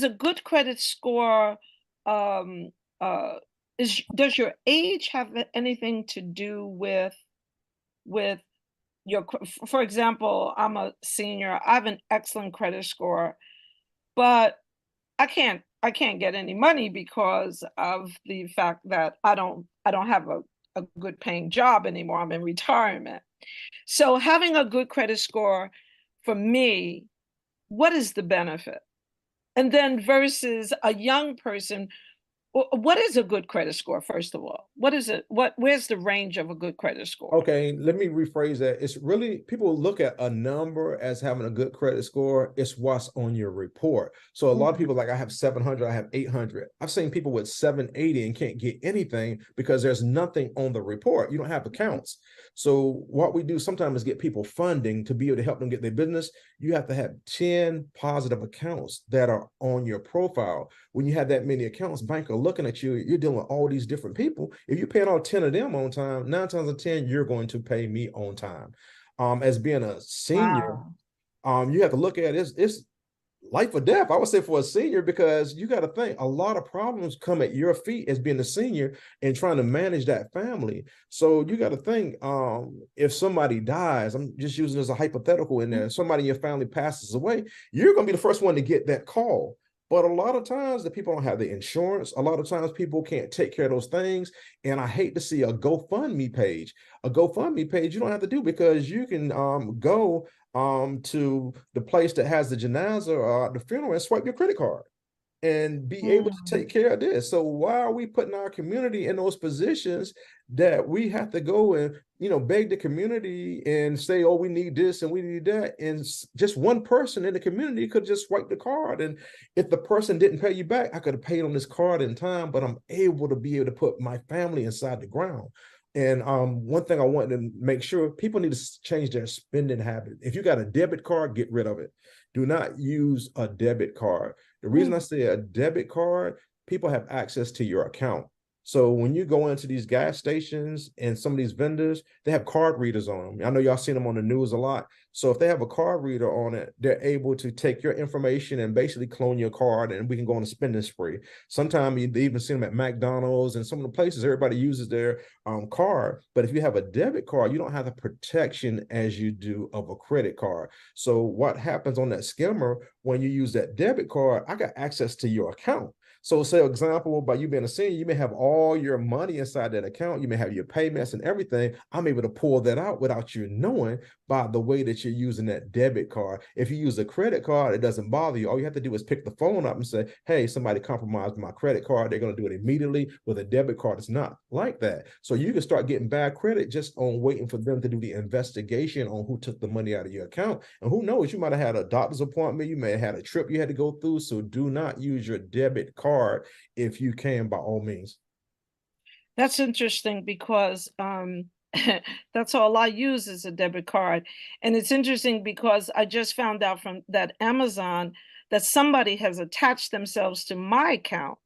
a good credit score? Does your age have anything to do with for example, I'm a senior, I have an excellent credit score, but I can't get any money because of the fact that I don't have a good paying job anymore. I'm in retirement. So having a good credit score for me, what is the benefit? And then versus a young person, what is a good credit score, first of all? What is it? Where's the range of a good credit score? Okay, let me rephrase that. It's really, people look at a number as having a good credit score. It's what's on your report. So a lot of people like, I have 700, I have 800. I've seen people with 780 and can't get anything because there's nothing on the report. You don't have accounts. So what we do sometimes is get people funding to be able to help them get their business. You have to have 10 positive accounts that are on your profile. When you have that many accounts, bank are looking at you, you're dealing with all these different people. If you're paying all 10 of them on time, 9 times out of 10, you're going to pay me on time. As being a senior, you have to look at it's life or death, I would say, for a senior, because you got to think a lot of problems come at your feet as being a senior and trying to manage that family. So you got to think, if somebody dies, I'm just using as a hypothetical in there, somebody in your family passes away, you're going to be the first one to get that call. But a lot of times the people don't have the insurance. A lot of times people can't take care of those things. And I hate to see a GoFundMe page. A GoFundMe page you don't have to do, because you can go to the place that has the janazah or the funeral and swipe your credit card and be able to take care of this. So why are we putting our community in those positions that we have to go and, beg the community and say, oh, we need this and we need that? And just one person in the community could just swipe the card. And if the person didn't pay you back, I could have paid on this card in time, but I'm able to put my family inside the ground. And one thing I want to make sure, people need to change their spending habit. If you got a debit card, get rid of it. Do not use a debit card. The reason I say a debit card, people have access to your account. So when you go into these gas stations and some of these vendors, they have card readers on them. I know y'all seen them on the news a lot. So if they have a card reader on it, they're able to take your information and basically clone your card, and we can go on a spending spree. Sometimes they even see them at McDonald's and some of the places everybody uses their card. But if you have a debit card, you don't have the protection as you do of a credit card. So what happens on that skimmer, when you use that debit card, I got access to your account. So say, for example, by you being a senior, you may have all your money inside that account. You may have your payments and everything. I'm able to pull that out without you knowing by the way that you're using that debit card. If you use a credit card, it doesn't bother you. All you have to do is pick the phone up and say, hey, somebody compromised my credit card. They're going to do it immediately. With a debit card, it's not like that. So you can start getting bad credit just on waiting for them to do the investigation on who took the money out of your account. And who knows, you might have had a doctor's appointment. You may have had a trip you had to go through. So do not use your debit card if you can, by all means. That's interesting, because that's all I use is a debit card. And it's interesting because I just found out from that Amazon that somebody has attached themselves to my account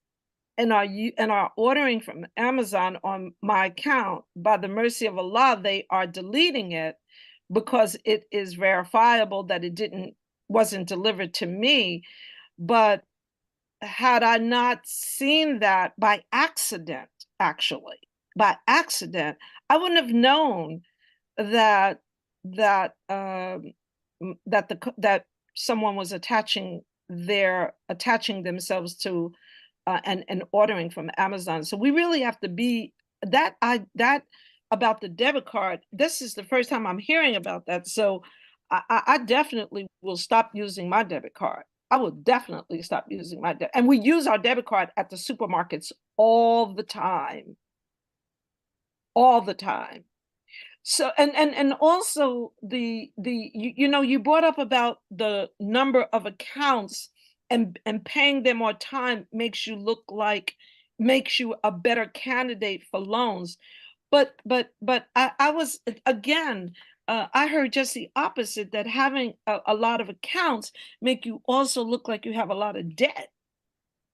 and are ordering from Amazon on my account. By the mercy of Allah, they are deleting it because it is verifiable that it wasn't delivered to me. But had I not seen that by accident, by accident, I wouldn't have known that someone was attaching themselves to and ordering from Amazon. So we really have to be that about the debit card. This is the first time I'm hearing about that. So I definitely will stop using my debit card. I will definitely stop using my debit. And we use our debit card at the supermarkets all the time. All the time. So and also you brought up about the number of accounts and paying them on time makes you a better candidate for loans. But I was, again, I heard just the opposite, that having a lot of accounts make you also look like you have a lot of debt.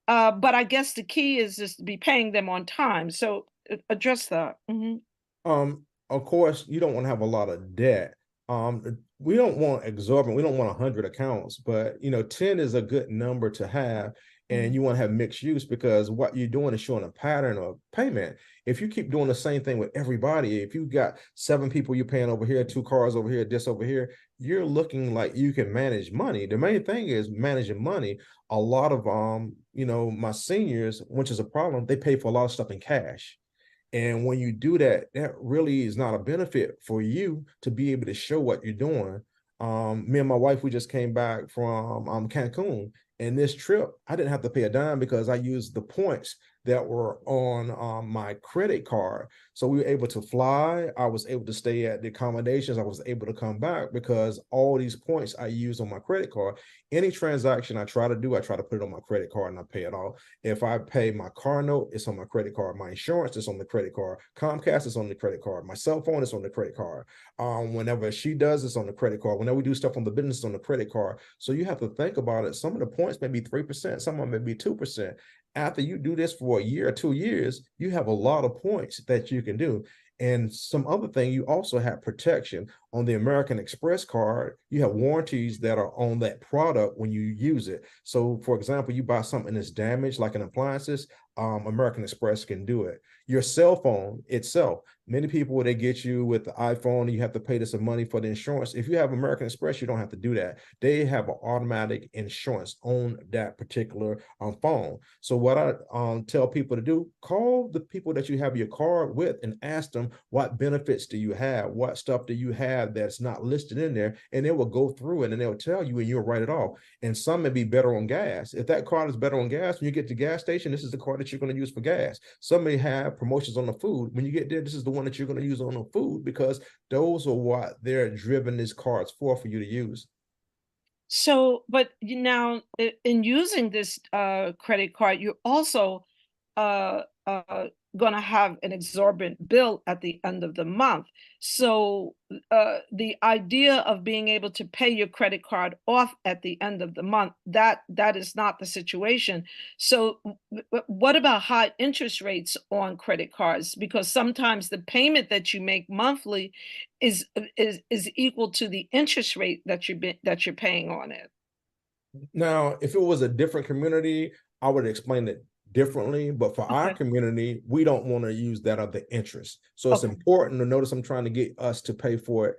But I guess the key is just to be paying them on time. So address that. Of course, you don't want to have a lot of debt. We don't want exorbitant. We don't want 100 accounts, but 10 is a good number to have. and you want to have mixed use, because what you're doing is showing a pattern of payment. If you keep doing the same thing with everybody, if you got 7 people you're paying over here, 2 cars over here, this over here, you're looking like you can manage money. The main thing is managing money. A lot of my seniors, which is a problem, they pay for a lot of stuff in cash. And when you do that, that really is not a benefit for you to be able to show what you're doing. Me and my wife, we just came back from Cancun, and this trip, I didn't have to pay a dime because I used the points that were on my credit card. So we were able to fly. I was able to stay at the accommodations. I was able to come back because all these points I use on my credit card. Any transaction I try to do, I try to put it on my credit card and I pay it off. If I pay my car note, it's on my credit card. My insurance is on the credit card. Comcast is on the credit card. My cell phone is on the credit card. Whenever she does, it's on the credit card. Whenever we do stuff on the business, it's on the credit card. So you have to think about it. Some of the points may be 3%, some of them may be 2%. After you do this for a year or 2 years, you have a lot of points that you can do. And some other thing, you also have protection on the American Express card. You have warranties that are on that product when you use it. So for example, you buy something that's damaged, like an appliances, American Express can do it. Your cell phone itself, many people, they get you with the iPhone, you have to pay some money for the insurance. If you have American Express, you don't have to do that. They have an automatic insurance on that particular phone. So what I tell people to do, call the people that you have your card with and ask them, what benefits do you have? What stuff do you have that's not listed in there? And they will go through it and they'll tell you and you'll write it off. And some may be better on gas. If that card is better on gas, when you get to the gas station, this is the card that you're going to use for gas. Some may have promotions on the food. When you get there, this is the one that you're going to use on the food, because those are what they're driven these cards for you to use. So, but now in using this credit card, you're also going to have an exorbitant bill at the end of the month. So the idea of being able to pay your credit card off at the end of the month, that is not the situation. So what about high interest rates on credit cards? Because sometimes the payment that you make monthly is equal to the interest rate that you're paying on it. Now, if it was a different community, I would explain it differently, but for our community, we don't want to use that of the interest. So it's important to notice I'm trying to get us to pay for it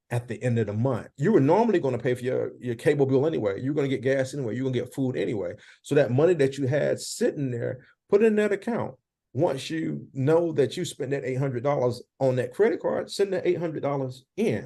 at the end of the month. You were normally going to pay for your cable bill anyway. You're going to get gas anyway. You're going to get food anyway. So that money that you had sitting there, put it in that account. Once you know that you spent that $800 on that credit card, send that $800 in.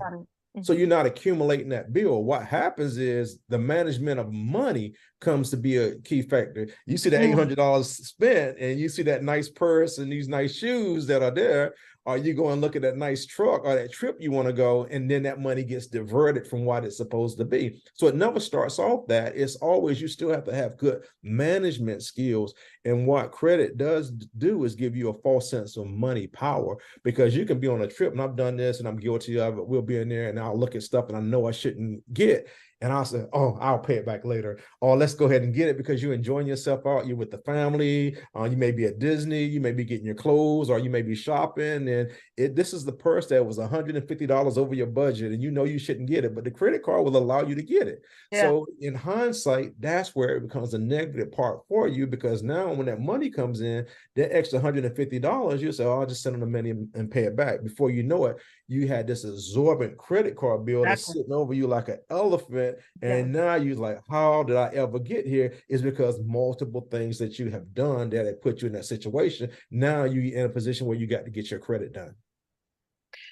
So you're not accumulating that bill. What happens is the management of money comes to be a key factor. You see the $800 spent and you see that nice purse and these nice shoes that are there, or you go and look at that nice truck or that trip you want to go, and then that money gets diverted from what it's supposed to be. So it never starts off that. It's always, you still have to have good management skills. And what credit does do is give you a false sense of money power, because you can be on a trip, and I've done this and I'm guilty of it. We'll be in there and I'll look at stuff and I know I shouldn't get. And I'll say, oh, I'll pay it back later. Or let's go ahead and get it, because you're enjoying yourself out. You're with the family. You may be at Disney. You may be getting your clothes, or you may be shopping. And this is the purse that was $150 over your budget, and you know you shouldn't get it, but the credit card will allow you to get it. Yeah. So in hindsight, that's where it becomes a negative part for you, because now when that money comes in, that extra $150, you say, oh, I'll just send them the money and pay it back. Before you know it, you had this exorbitant credit card bill that's sitting over you like an elephant. And now you're like, how did I ever get here? Is because multiple things that you have done that have put you in that situation. Now you're in a position where you got to get your credit done.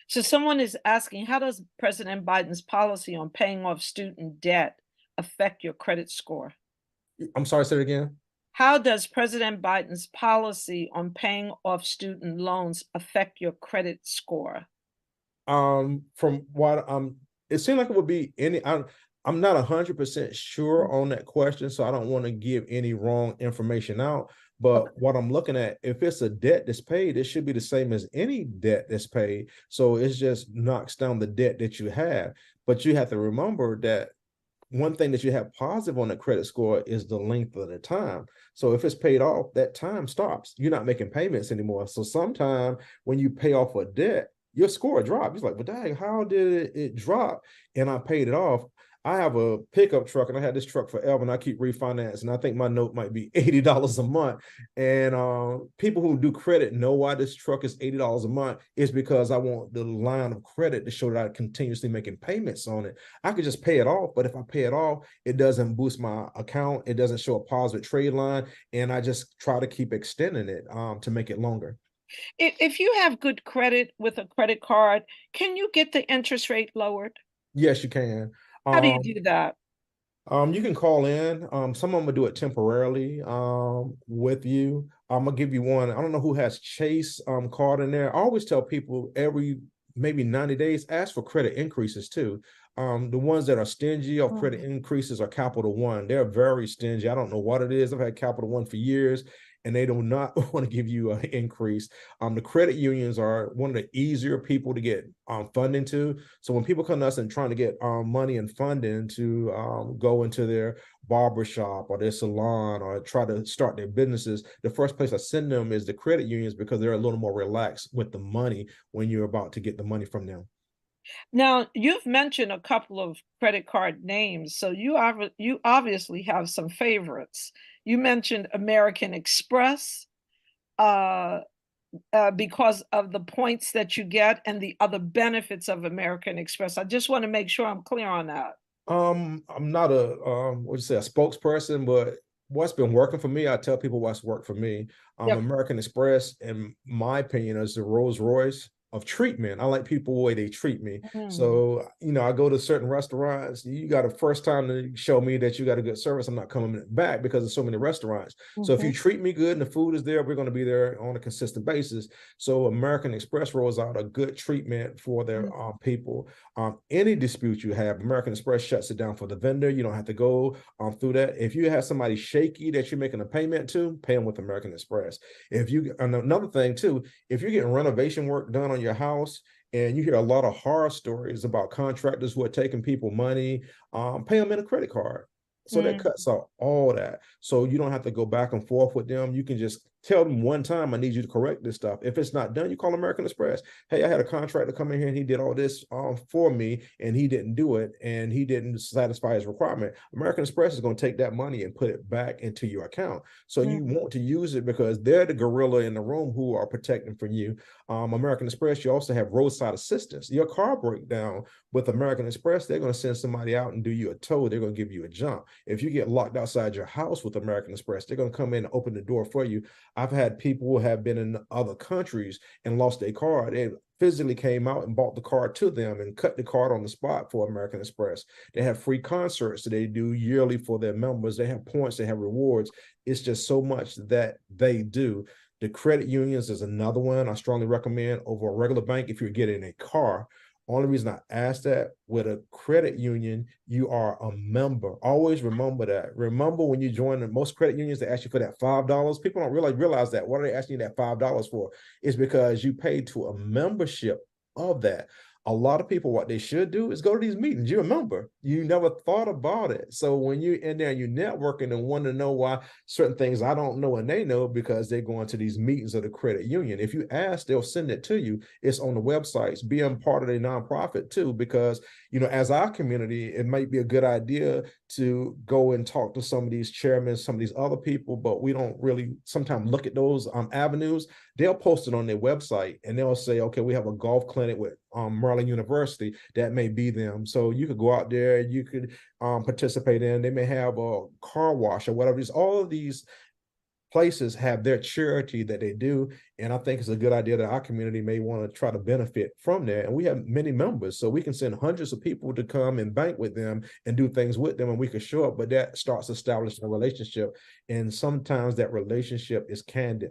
So someone is asking, how does President Biden's policy on paying off student debt affect your credit score? I'm sorry, say it again. How does President Biden's policy on paying off student loans affect your credit score? From what it seemed like it would be I'm not 100% sure on that question, so I don't want to give any wrong information out. But what I'm looking at, if it's a debt that's paid, it should be the same as any debt that's paid. So it just knocks down the debt that you have. But you have to remember that one thing that you have positive on the credit score is the length of the time. So if it's paid off, that time stops. You're not making payments anymore. So sometime when you pay off a debt, your score dropped. It's like, but dang, how did it drop? And I paid it off. I have a pickup truck, and I had this truck forever, and I keep refinancing. I think my note might be $80 a month. And people who do credit know why this truck is $80 a month. Is because I want the line of credit to show that I'm continuously making payments on it. I could just pay it off, but if I pay it off, it doesn't boost my account. It doesn't show a positive trade line, and I just try to keep extending it to make it longer. If you have good credit with a credit card, can you get the interest rate lowered? Yes, you can. How do you do that? You can call in. Some of them will do it temporarily with you. I'm gonna give you one. I don't know who has Chase card in there. I always tell people every maybe 90 days, ask for credit increases too. The ones that are stingy of credit increases are Capital One. They're very stingy. I don't know what it is. I've had Capital One for years, and they do not want to give you an increase. The credit unions are one of the easier people to get funding to. So when people come to us and trying to get money and funding to go into their barbershop or their salon or try to start their businesses, the first place I send them is the credit unions, because they're a little more relaxed with the money when you're about to get the money from them. Now, you've mentioned a couple of credit card names, so you obviously have some favorites. You mentioned American Express because of the points that you get and the other benefits of American Express. I just want to make sure I'm clear on that. I'm not a what you say, a spokesperson, but what's been working for me, I tell people what's worked for me. Yep. American Express, in my opinion, is the Rolls Royce of treatment. I like people the way they treat me. So, I go to certain restaurants. You got a first time to show me that you got a good service. I'm not coming back because there's so many restaurants. So if you treat me good and the food is there, we're going to be there on a consistent basis. So American Express rolls out a good treatment for their people. Any dispute you have, American Express shuts it down for the vendor. You don't have to go through that. If you have somebody shaky that you're making a payment to, pay them with American Express. Another thing too, if you're getting renovation work done on your house and you hear a lot of horror stories about contractors who are taking people money, pay them in a credit card. So that cuts out all that. So you don't have to go back and forth with them. You can just tell them one time, I need you to correct this stuff. If it's not done, you call American Express. Hey, I had a contractor come in here and he did all this for me and he didn't do it and he didn't satisfy his requirement. American Express is going to take that money and put it back into your account. So you want to use it because they're the gorilla in the room who are protecting for you. American Express, you also have roadside assistance. Your car break down with American Express, they're going to send somebody out and do you a tow. They're going to give you a jump. If you get locked outside your house with American Express, they're going to come in and open the door for you. I've had people who have been in other countries and lost their car. They physically came out and bought the car to them and cut the card on the spot for American Express. They have free concerts that they do yearly for their members. They have points, they have rewards. It's just so much that they do. The credit unions is another one I strongly recommend over a regular bank if you're getting a car. Only reason I ask that, with a credit union, you are a member. Always remember that. Remember when you join most credit unions, they ask you for that $5. People don't realize that. What are they asking you that $5 for? It's because you paid to a membership of that. A lot of people, what they should do is go to these meetings. You're a member. You never thought about it. So when you're in there and you're networking and want to know why certain things I don't know and they know, because they're going to these meetings of the credit union. If you ask, they'll send it to you. It's on the websites. Be a part of the nonprofit too, because, as our community, it might be a good idea to go and talk to some of these chairmen, some of these other people, but we don't really sometimes look at those avenues. They'll post it on their website and they'll say, okay, we have a golf clinic with Maryland University. That may be them. So you could go out there, you could participate in. They may have a car wash or whatever. It's all of these places have their charity that they do. And I think it's a good idea that our community may want to try to benefit from that. And we have many members, so we can send hundreds of people to come and bank with them and do things with them, and we can show up, but that starts establishing a relationship. And sometimes that relationship is candid.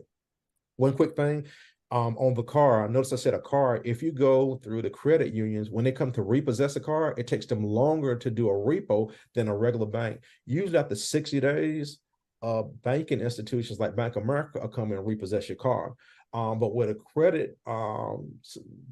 One quick thing, on the car, notice I said a car. If you go through the credit unions, when they come to repossess a car, it takes them longer to do a repo than a regular bank. Usually after 60 days, banking institutions like Bank of America will come in and repossess your car. But with a credit,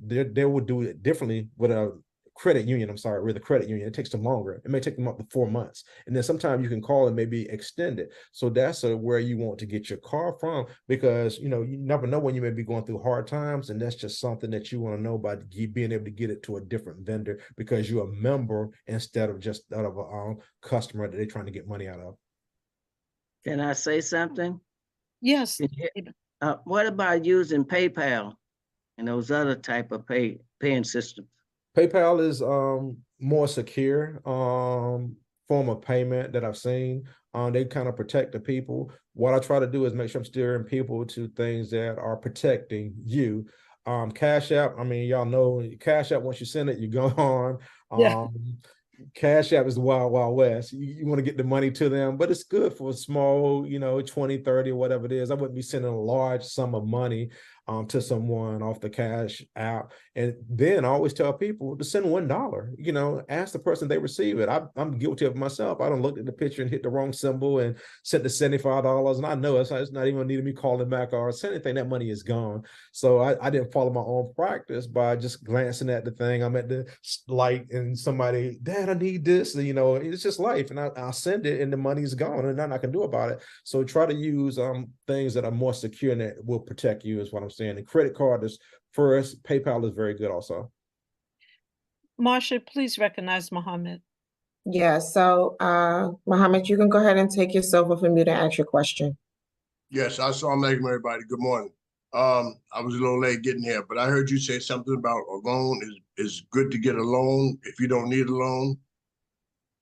they would do it differently. With a credit union, I'm sorry, we're the credit union. It takes them longer. It may take them up to 4 months. And then sometimes you can call and maybe extend it. So that's where you want to get your car from, because, you know, you never know when you may be going through hard times. And that's just something that you want to know by being able to get it to a different vendor, because you're a member instead of just out of a customer that they're trying to get money out of. Can I say something? Yes. What about using PayPal and those other type of paying systems? PayPal is more secure form of payment that I've seen. They kind of protect the people. What I try to do is make sure I'm steering people to things that are protecting you. Cash App, I mean, y'all know Cash App, once you send it, you go on. Yeah. Cash App is the wild, wild west. You want to get the money to them, but it's good for a small, you know, 20, 30, or whatever it is. I wouldn't be sending a large sum of money to someone off the Cash App. And then I always tell people to send $1, you know, ask the person they receive it. I'm guilty of myself. I don't look at the picture and hit the wrong symbol and sent the $75. And I know it's not even needing me calling back or send anything. That money is gone. So I didn't follow my own practice by just glancing at the thing. I'm at the light and somebody, Dad, I need this. You know, it's just life. And I'll send it and the money's gone and nothing I can do about it. So try to use things that are more secure and that will protect you, is what I'm saying. And credit card is first. PayPal is very good also. Marsha, please recognize Muhammad. Yeah, so Muhammad, you can go ahead and take yourself off of mute and ask your question. Yes, assalamu alaikum, everybody. Good morning. I was a little late getting here, but I heard you say something about a loan is good to get a loan if you don't need a loan.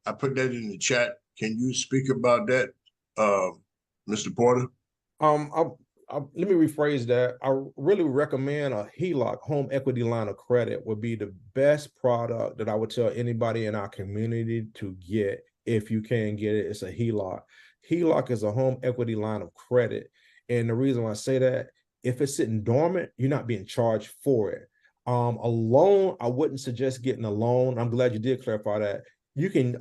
I put that in the chat. Can you speak about that, Mr. Porter? Let me rephrase that. I really recommend a HELOC, home equity line of credit, would be the best product that I would tell anybody in our community to get. If you can get it, it's a HELOC. HELOC is a home equity line of credit. And the reason why I say that, if it's sitting dormant, you're not being charged for it. A loan, I wouldn't suggest getting a loan. I'm glad you did clarify that. You can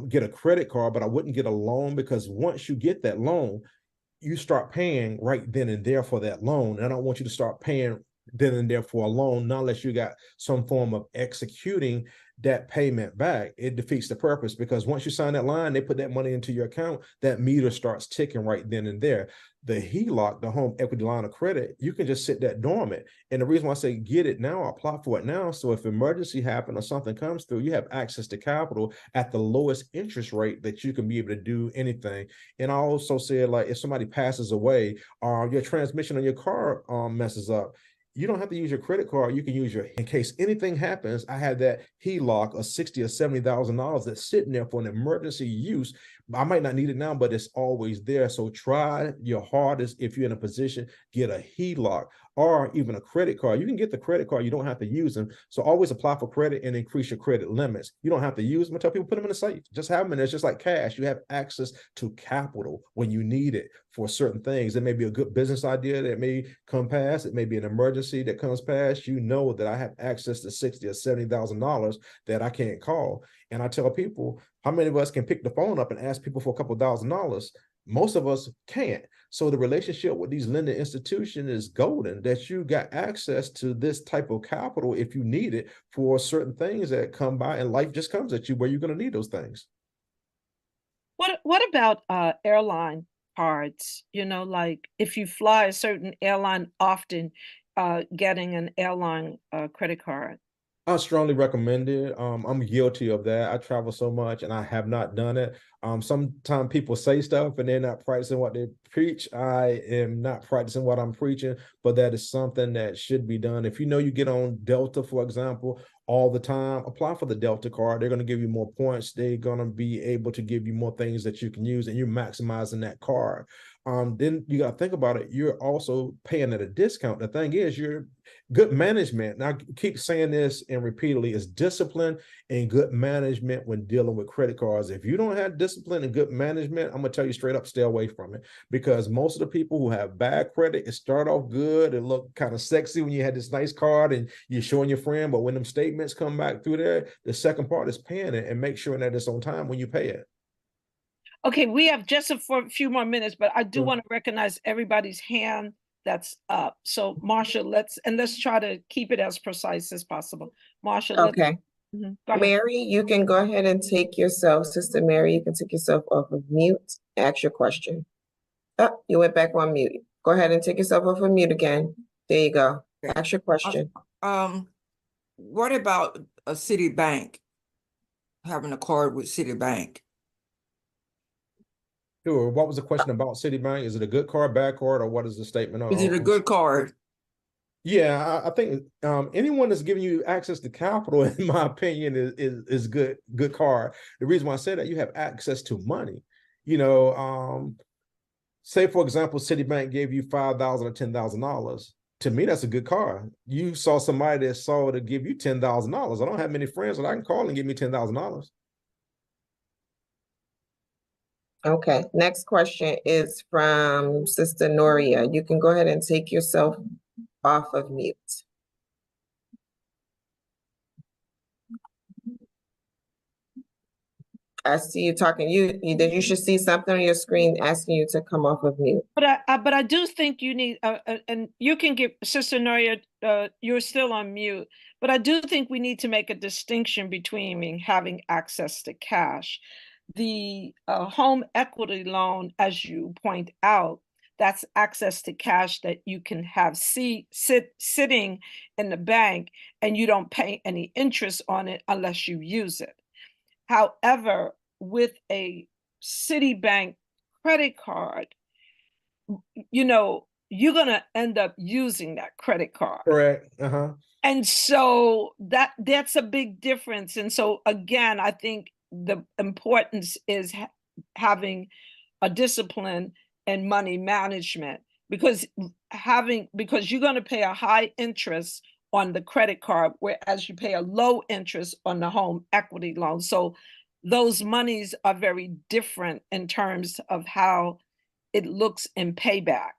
get a credit card, but I wouldn't get a loan, because once you get that loan, you start paying right then and there for that loan. And I don't want you to start paying then and there for a loan, not unless you got some form of executing that payment back. It defeats the purpose, because once you sign that line, they put that money into your account, that meter starts ticking right then and there. The HELOC, the home equity line of credit, you can just sit that dormant. And the reason why I say get it now, apply for it now, so if emergency happens or something comes through, you have access to capital at the lowest interest rate that you can be able to do anything. And I also said, like, if somebody passes away or your transmission on your car messes up, you don't have to use your credit card. You can use your, in case anything happens, I had that HELOC of $60,000 or $70,000 that's sitting there for an emergency use. I might not need it now, but it's always there. So try your hardest. If you're in a position, get a HELOC or even a credit card. You can get the credit card. You don't have to use them. So always apply for credit and increase your credit limits. You don't have to use them. I tell people, put them in a safe. Just have them. And it's just like cash. You have access to capital when you need it for certain things. It may be a good business idea that may come past. It may be an emergency that comes past. You know that I have access to $60,000 or $70,000 that I can't call. And I tell people, how many of us can pick the phone up and ask people for a couple $1,000s? Most of us can't. So the relationship with these lending institutions is golden, that you got access to this type of capital if you need it for certain things that come by, and life just comes at you where you're going to need those things. What about airline cards? You know, like if you fly a certain airline often, getting an airline credit card. I strongly recommend it. I'm guilty of that. I travel so much and I have not done it. Sometimes people say stuff and they're not practicing what they preach. I am not practicing what I'm preaching, but that is something that should be done. If you know you get on Delta, for example, all the time, apply for the Delta card. They're going to give you more points. They're going to be able to give you more things that you can use, and you're maximizing that card. Then you got to think about it. You're also paying at a discount. The thing is, you're good management. Now, I keep saying this and repeatedly, is discipline and good management when dealing with credit cards. If you don't have discipline and good management, I'm going to tell you straight up, stay away from it, because most of the people who have bad credit, it start off good and look kind of sexy when you had this nice card and you're showing your friend, but when them statements come back through there, the second part is paying it and make sure that it's on time when you pay it. Okay, we have just a few more minutes, but I do want to recognize everybody's hand that's up. So Marsha, let's try to keep it as precise as possible. Marsha, Okay. Go ahead. Mary, you can go ahead and take yourself, Sister Mary, you can take yourself off of mute, ask your question. Oh, you went back on mute. Go ahead and take yourself off of mute again. There you go. Okay. Ask your question. What about a Citibank? Having a card with Citibank? Sure. What was the question about Citibank? Is it a good card, bad card, or what is the statement? Is it a good card? Yeah, I think anyone that's giving you access to capital, in my opinion, is good card. The reason why I say that, you have access to money. You know, say for example, Citibank gave you $5,000 or $10,000. To me, that's a good card. You saw somebody that saw to give you $10,000. I don't have many friends that I can call and give me $10,000. Okay, next question is from Sister Noria. You can go ahead and take yourself off of mute. I see you talking. You should see something on your screen asking you to come off of mute. But I do think you need, and you can give Sister Noria, you're still on mute, but I do think we need to make a distinction between having access to cash. The home equity loan, as you point out, that's access to cash that you can have sitting in the bank, and you don't pay any interest on it unless you use it. However, with a Citibank credit card, you know, you're going to end up using that credit card. Correct. And so that's a big difference. And so again, I think the importance is having a discipline and money management, because you're going to pay a high interest on the credit card, whereas you pay a low interest on the home equity loan. So those monies are very different in terms of how it looks in payback.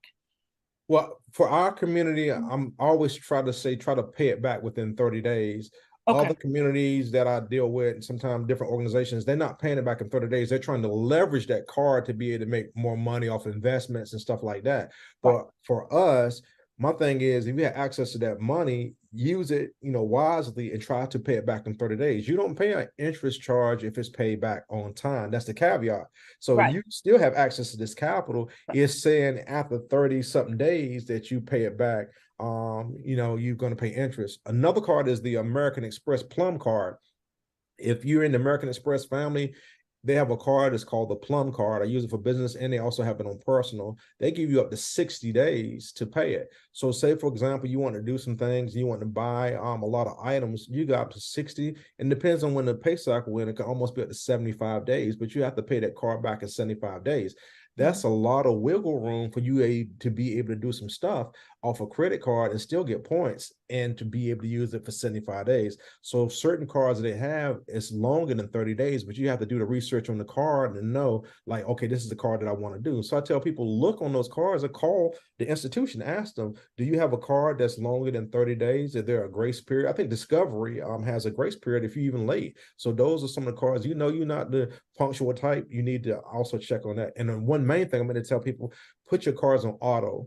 Well, for our community, I'm always try to pay it back within 30 days. Okay. Other communities that I deal with, and sometimes different organizations, they're not paying it back in 30 days. They're trying to leverage that card to be able to make more money off investments and stuff like that. But for us, my thing is, if you have access to that money, use it, wisely, and try to pay it back in 30 days. You don't pay an interest charge if it's paid back on time. That's the caveat. So you still have access to this capital. It's saying after 30 something days that you pay it back, you're going to pay interest. Another card is the American Express Plum card. If you're in the American Express family, they have a card that's called the Plum card. I use it for business, and they also have it on personal. They give you up to 60 days to pay it. So say, for example, you want to do some things, you want to buy a lot of items, you got up to 60, and depends on when the pay cycle went, it can almost be up to 75 days, but you have to pay that card back in 75 days. That's a lot of wiggle room for you to be able to do some stuff off a credit card and still get points, and to be able to use it for 75 days. So certain cards that they have, it's longer than 30 days, but you have to do the research on the card and know, like, okay, this is the card that I want to do. So I tell people, look on those cards and call the institution, ask them, do you have a card that's longer than 30 days? Is there a grace period? I think Discovery has a grace period if you're even late. So those are some of the cards, you're not the punctual type, you need to also check on that. And then one main thing I'm going to tell people, put your cards on auto.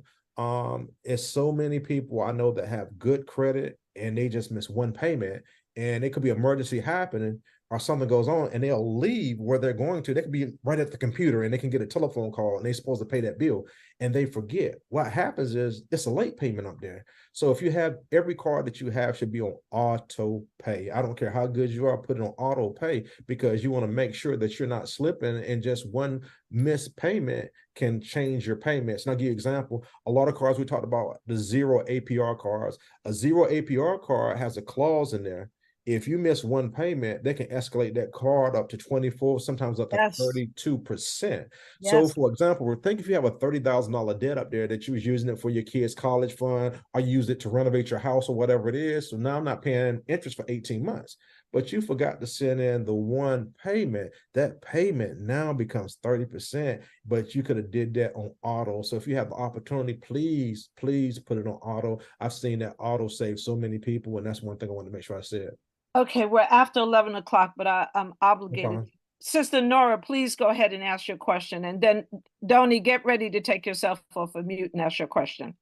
It's so many people I know that have good credit and they just miss one payment, and it could be emergency happening or something goes on, and they'll leave where they're going to. They could be right at the computer and they can get a telephone call and they're supposed to pay that bill, and they forget. What happens is it's a late payment up there. So if you have, every card that you have should be on auto pay. I don't care how good you are, put it on auto pay, because you want to make sure that you're not slipping, and just one missed payment can change your payments. And I'll give you an example. A lot of cards, we talked about the 0 APR cards. A 0 APR card has a clause in there. If you miss one payment, they can escalate that card up to 24, sometimes up to 32%. So for example, think if you have a $30,000 debt up there that you was using it for your kids' college fund, or you used it to renovate your house or whatever it is. So now I'm not paying interest for 18 months, but you forgot to send in the one payment. That payment now becomes 30%, but you could have did that on auto. So if you have the opportunity, please put it on auto. I've seen that auto save so many people, and that's one thing I want to make sure I said. Okay, we're after 11 o'clock, but I'm obligated. Okay. Sister Nora, please go ahead and ask your question. And then, Doni, get ready to take yourself off of mute and ask your question.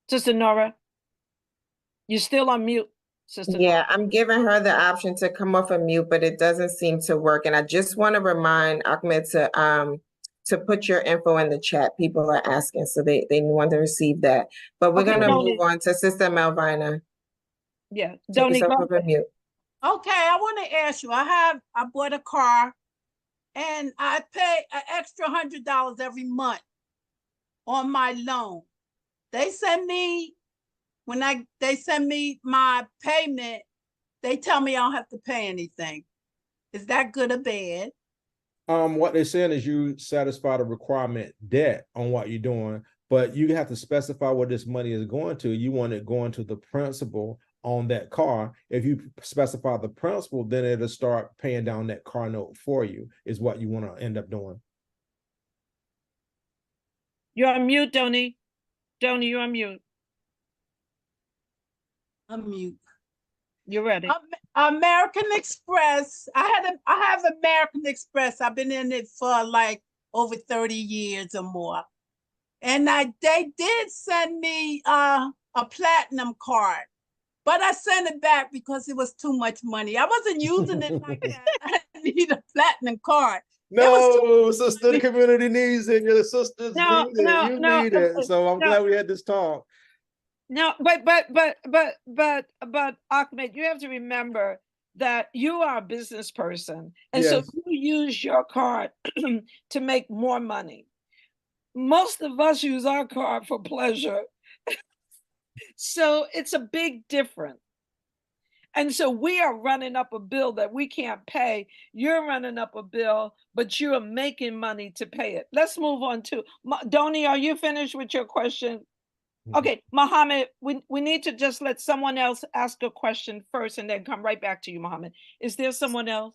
Sister Nora, you're still on mute. Sister? Yeah, I'm giving her the option to come off of mute, but it doesn't seem to work. And I just want to remind Ahmed to put your info in the chat. People are asking, so they want to receive that. But we're Okay, gonna Doni. move on to Sister Melvina. Yeah, Take Doni, yourself go off of mute. Okay, I want to ask you. I bought a car, and I pay an extra $100 every month on my loan. They send me they send me my payment. They tell me I don't have to pay anything. Is that good or bad? What they're saying is you satisfy the requirement debt on what you're doing, but you have to specify what this money is going to. You want it going to the principal on that car. If you specify the principal, then it'll start paying down that car note for you, is what you want to end up doing. You're on mute, Doni. Doni, you're on mute. I'm mute. You're ready. American Express. I have American Express. I've been in it for like over 30 years or more. And they did send me a platinum card, but I sent it back because it was too much money. I wasn't using it like that. I need a platinum card. No, sister, the community needs it. Your sisters No, need it. no, You no, need it. So I'm no. glad we had this talk. No, but Ahmed, you have to remember that you are a business person, and so Yes. you use your card to make more money. Most of us use our card for pleasure. So it's a big difference. And so we are running up a bill that we can't pay. You're running up a bill, but you're making money to pay it. Let's move on to Doni. Are you finished with your question? Okay, Mohammed, we need to just let someone else ask a question first and then come right back to you, Mohammed. Is there someone else?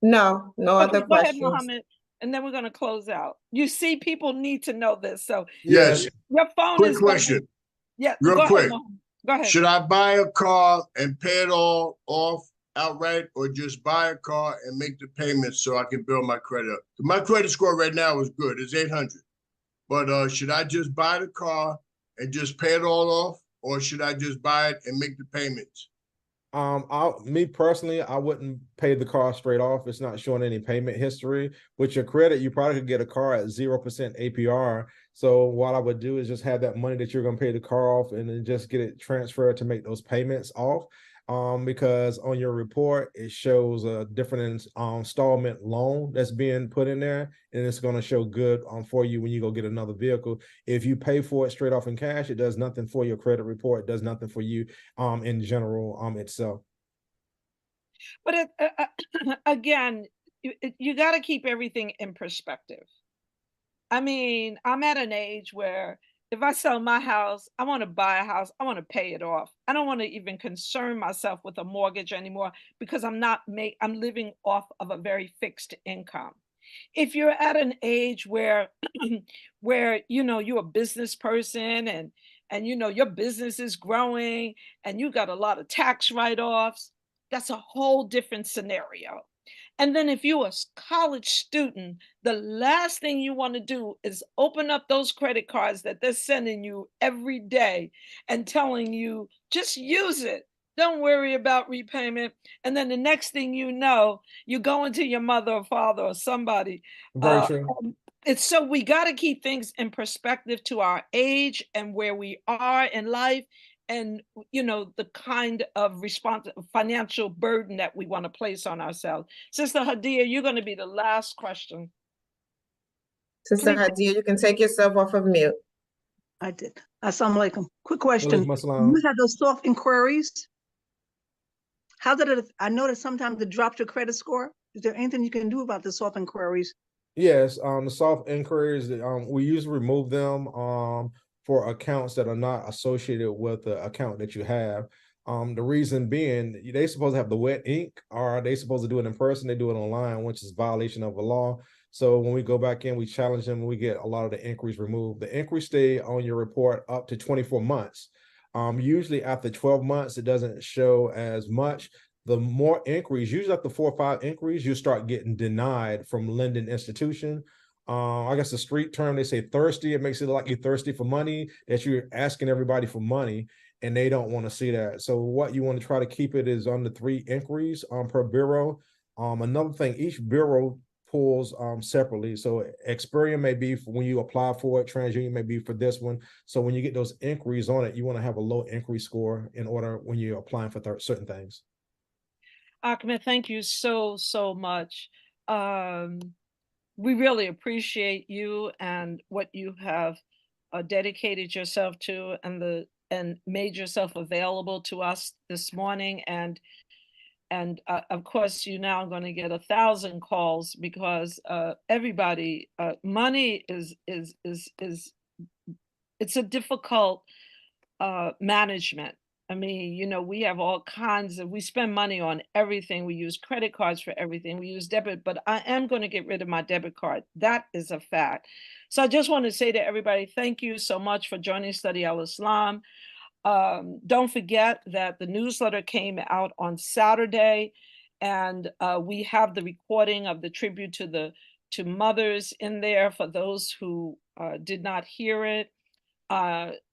No other Go ahead, questions. Mohammed, and then we're going to close out. You see, people need to know this. So Yes. your phone Quick is question. Yeah, Real go quick. ahead, Mohammed. Go ahead. Should I buy a car and pay it all off outright, or just buy a car and make the payments so I can build my credit up? My credit score right now is good. It's 800. But should I just buy the car and just pay it all off, or should I just buy it and make the payments? Me personally, I wouldn't pay the car straight off. It's not showing any payment history. With your credit, you probably could get a car at 0% APR. So what I would do is just have that money that you're going to pay the car off and then just get it transferred to make those payments off. Because on your report, it shows a different installment loan that's being put in there, and it's going to show good for you when you go get another vehicle. If you pay for it straight off in cash, it does nothing for your credit report. It does nothing for you in general itself. But again, you got to keep everything in perspective. I mean, I'm at an age where if I sell my house, I want to buy a house. I want to pay it off. I don't want to even concern myself with a mortgage anymore because I'm living off of a very fixed income. If you're at an age where you're a business person and your business is growing and you got a lot of tax write-offs, that's a whole different scenario. And then if you're a college student, the last thing you want to do is open up those credit cards that they're sending you every day and telling you, just use it. Don't worry about repayment. And then the next thing you know, you go into your mother or father or somebody. Very true. It's so we got to keep things in perspective to our age and where we are in life. And, the kind of financial burden that we want to place on ourselves. Sister Hadia, you're going to be the last question. Sister Hadia, you can take yourself off of mute. I did. Assalamu alaikum. Quick question. Wassalam. You have those soft inquiries. How did it? I noticed sometimes it drops your credit score. Is there anything you can do about the soft inquiries? Yes, the soft inquiries, we usually remove them for accounts that are not associated with the account that you have. The reason being, they supposed to have the wet ink, or they supposed to do it in person. They do it online, which is violation of a law. So when we go back in, we challenge them, and we get a lot of the inquiries removed. The inquiries stay on your report up to 24 months. Usually after 12 months, it doesn't show as much. The more inquiries, usually after 4 or 5 inquiries, you start getting denied from lending institution. I guess the street term, they say thirsty. It makes it look like you're thirsty for money, that you're asking everybody for money. and they don't want to see that. So what you want to try to keep it is under 3 inquiries per bureau. Another thing, each bureau pulls separately. So Experian may be for when you apply for it, TransUnion may be for this one. So when you get those inquiries on it, you want to have a low inquiry score in order when you're applying for certain things. Ahmed, thank you so much. We really appreciate you and what you have dedicated yourself to, and made yourself available to us this morning. And of course, you now going to get 1,000 calls because everybody, money is it's a difficult management. I mean, you know, we have all kinds of, we spend money on everything. We use credit cards for everything. We use debit, but I am going to get rid of my debit card. That is a fact. So I just want to say to everybody, thank you so much for joining Study Al-Islam. Don't forget that the newsletter came out on Saturday, and we have the recording of the tribute to mothers in there for those who did not hear it.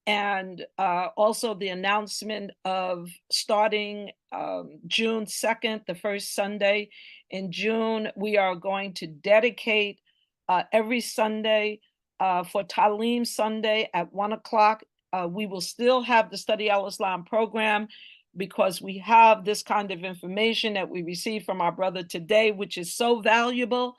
And also the announcement of starting June 2nd, the first Sunday in June, we are going to dedicate every Sunday for Talim Sunday at 1 o'clock. We will still have the Study Al-Islam program because we have this kind of information that we received from our brother today, which is so valuable.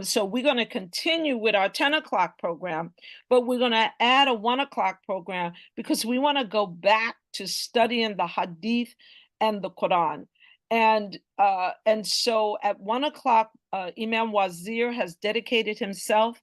So we're going to continue with our 10 o'clock program, but we're going to add a 1 o'clock program because we want to go back to studying the Hadith and the Quran. And so at 1 o'clock, Imam Wazir has dedicated himself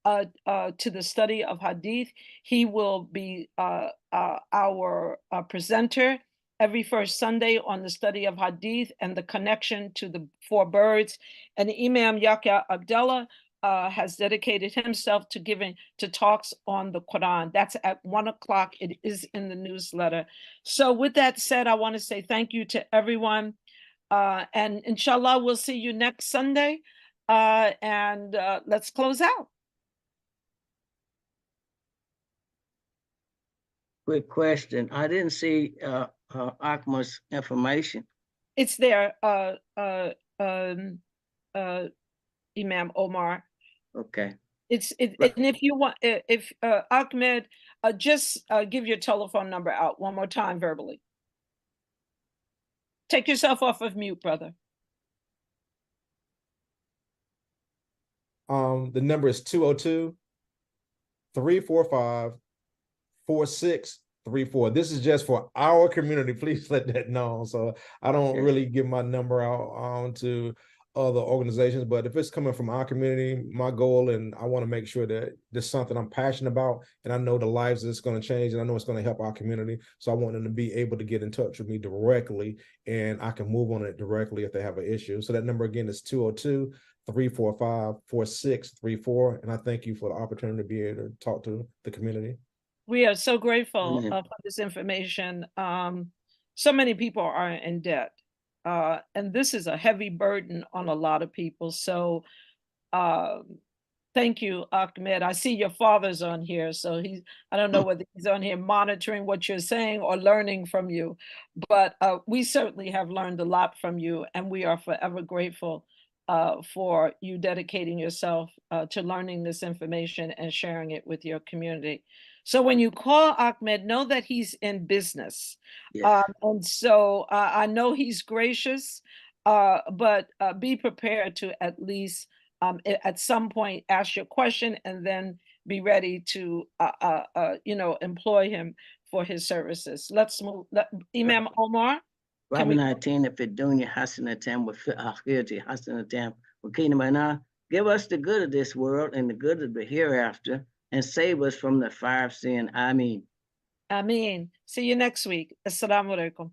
to the study of Hadith. He will be our presenter every first Sunday on the study of Hadith and the connection to the 4 birds. And Imam Yahya Abdullah has dedicated himself to talks on the Quran. That's at 1 o'clock. It is in the newsletter. So with that said, I want to say thank you to everyone. And inshallah, we'll see you next Sunday. And let's close out. Quick question. I didn't see Ahmad's information. It's there, Imam Omar. Okay. And if you want, if Ahmed, just give your telephone number out one more time verbally. Take yourself off of mute, brother. The number is 202-345-4634. This is just for our community. Please let that know. So I don't really give my number out to other organizations, but if it's coming from our community, my goal, and I want to make sure that there's something I'm passionate about, and I know the lives it's going to change, and I know it's going to help our community. So I want them to be able to get in touch with me directly, and I can move on it directly if they have an issue. So that number again is 202-345-4634. And I thank you for the opportunity to be able to talk to the community. We are so grateful for this information. So many people are in debt. And this is a heavy burden on a lot of people. So thank you, Ahmed. I see your father's on here. So I don't know whether he's on here monitoring what you're saying or learning from you, but we certainly have learned a lot from you, and we are forever grateful for you dedicating yourself to learning this information and sharing it with your community. So when you call Ahmed, know that he's in business. Yes. And so I know he's gracious, but be prepared to at least at some point ask your question and then be ready to, employ him for his services. Let's move. Imam Omar. Rabbana Atina fi dunya hasanatam wa fi akhirati hasanatam wa qina adhaban. Give us the good of this world and the good of the hereafter, and save us from the fire of sin. Ameen. Ameen. See you next week. Assalamu alaikum.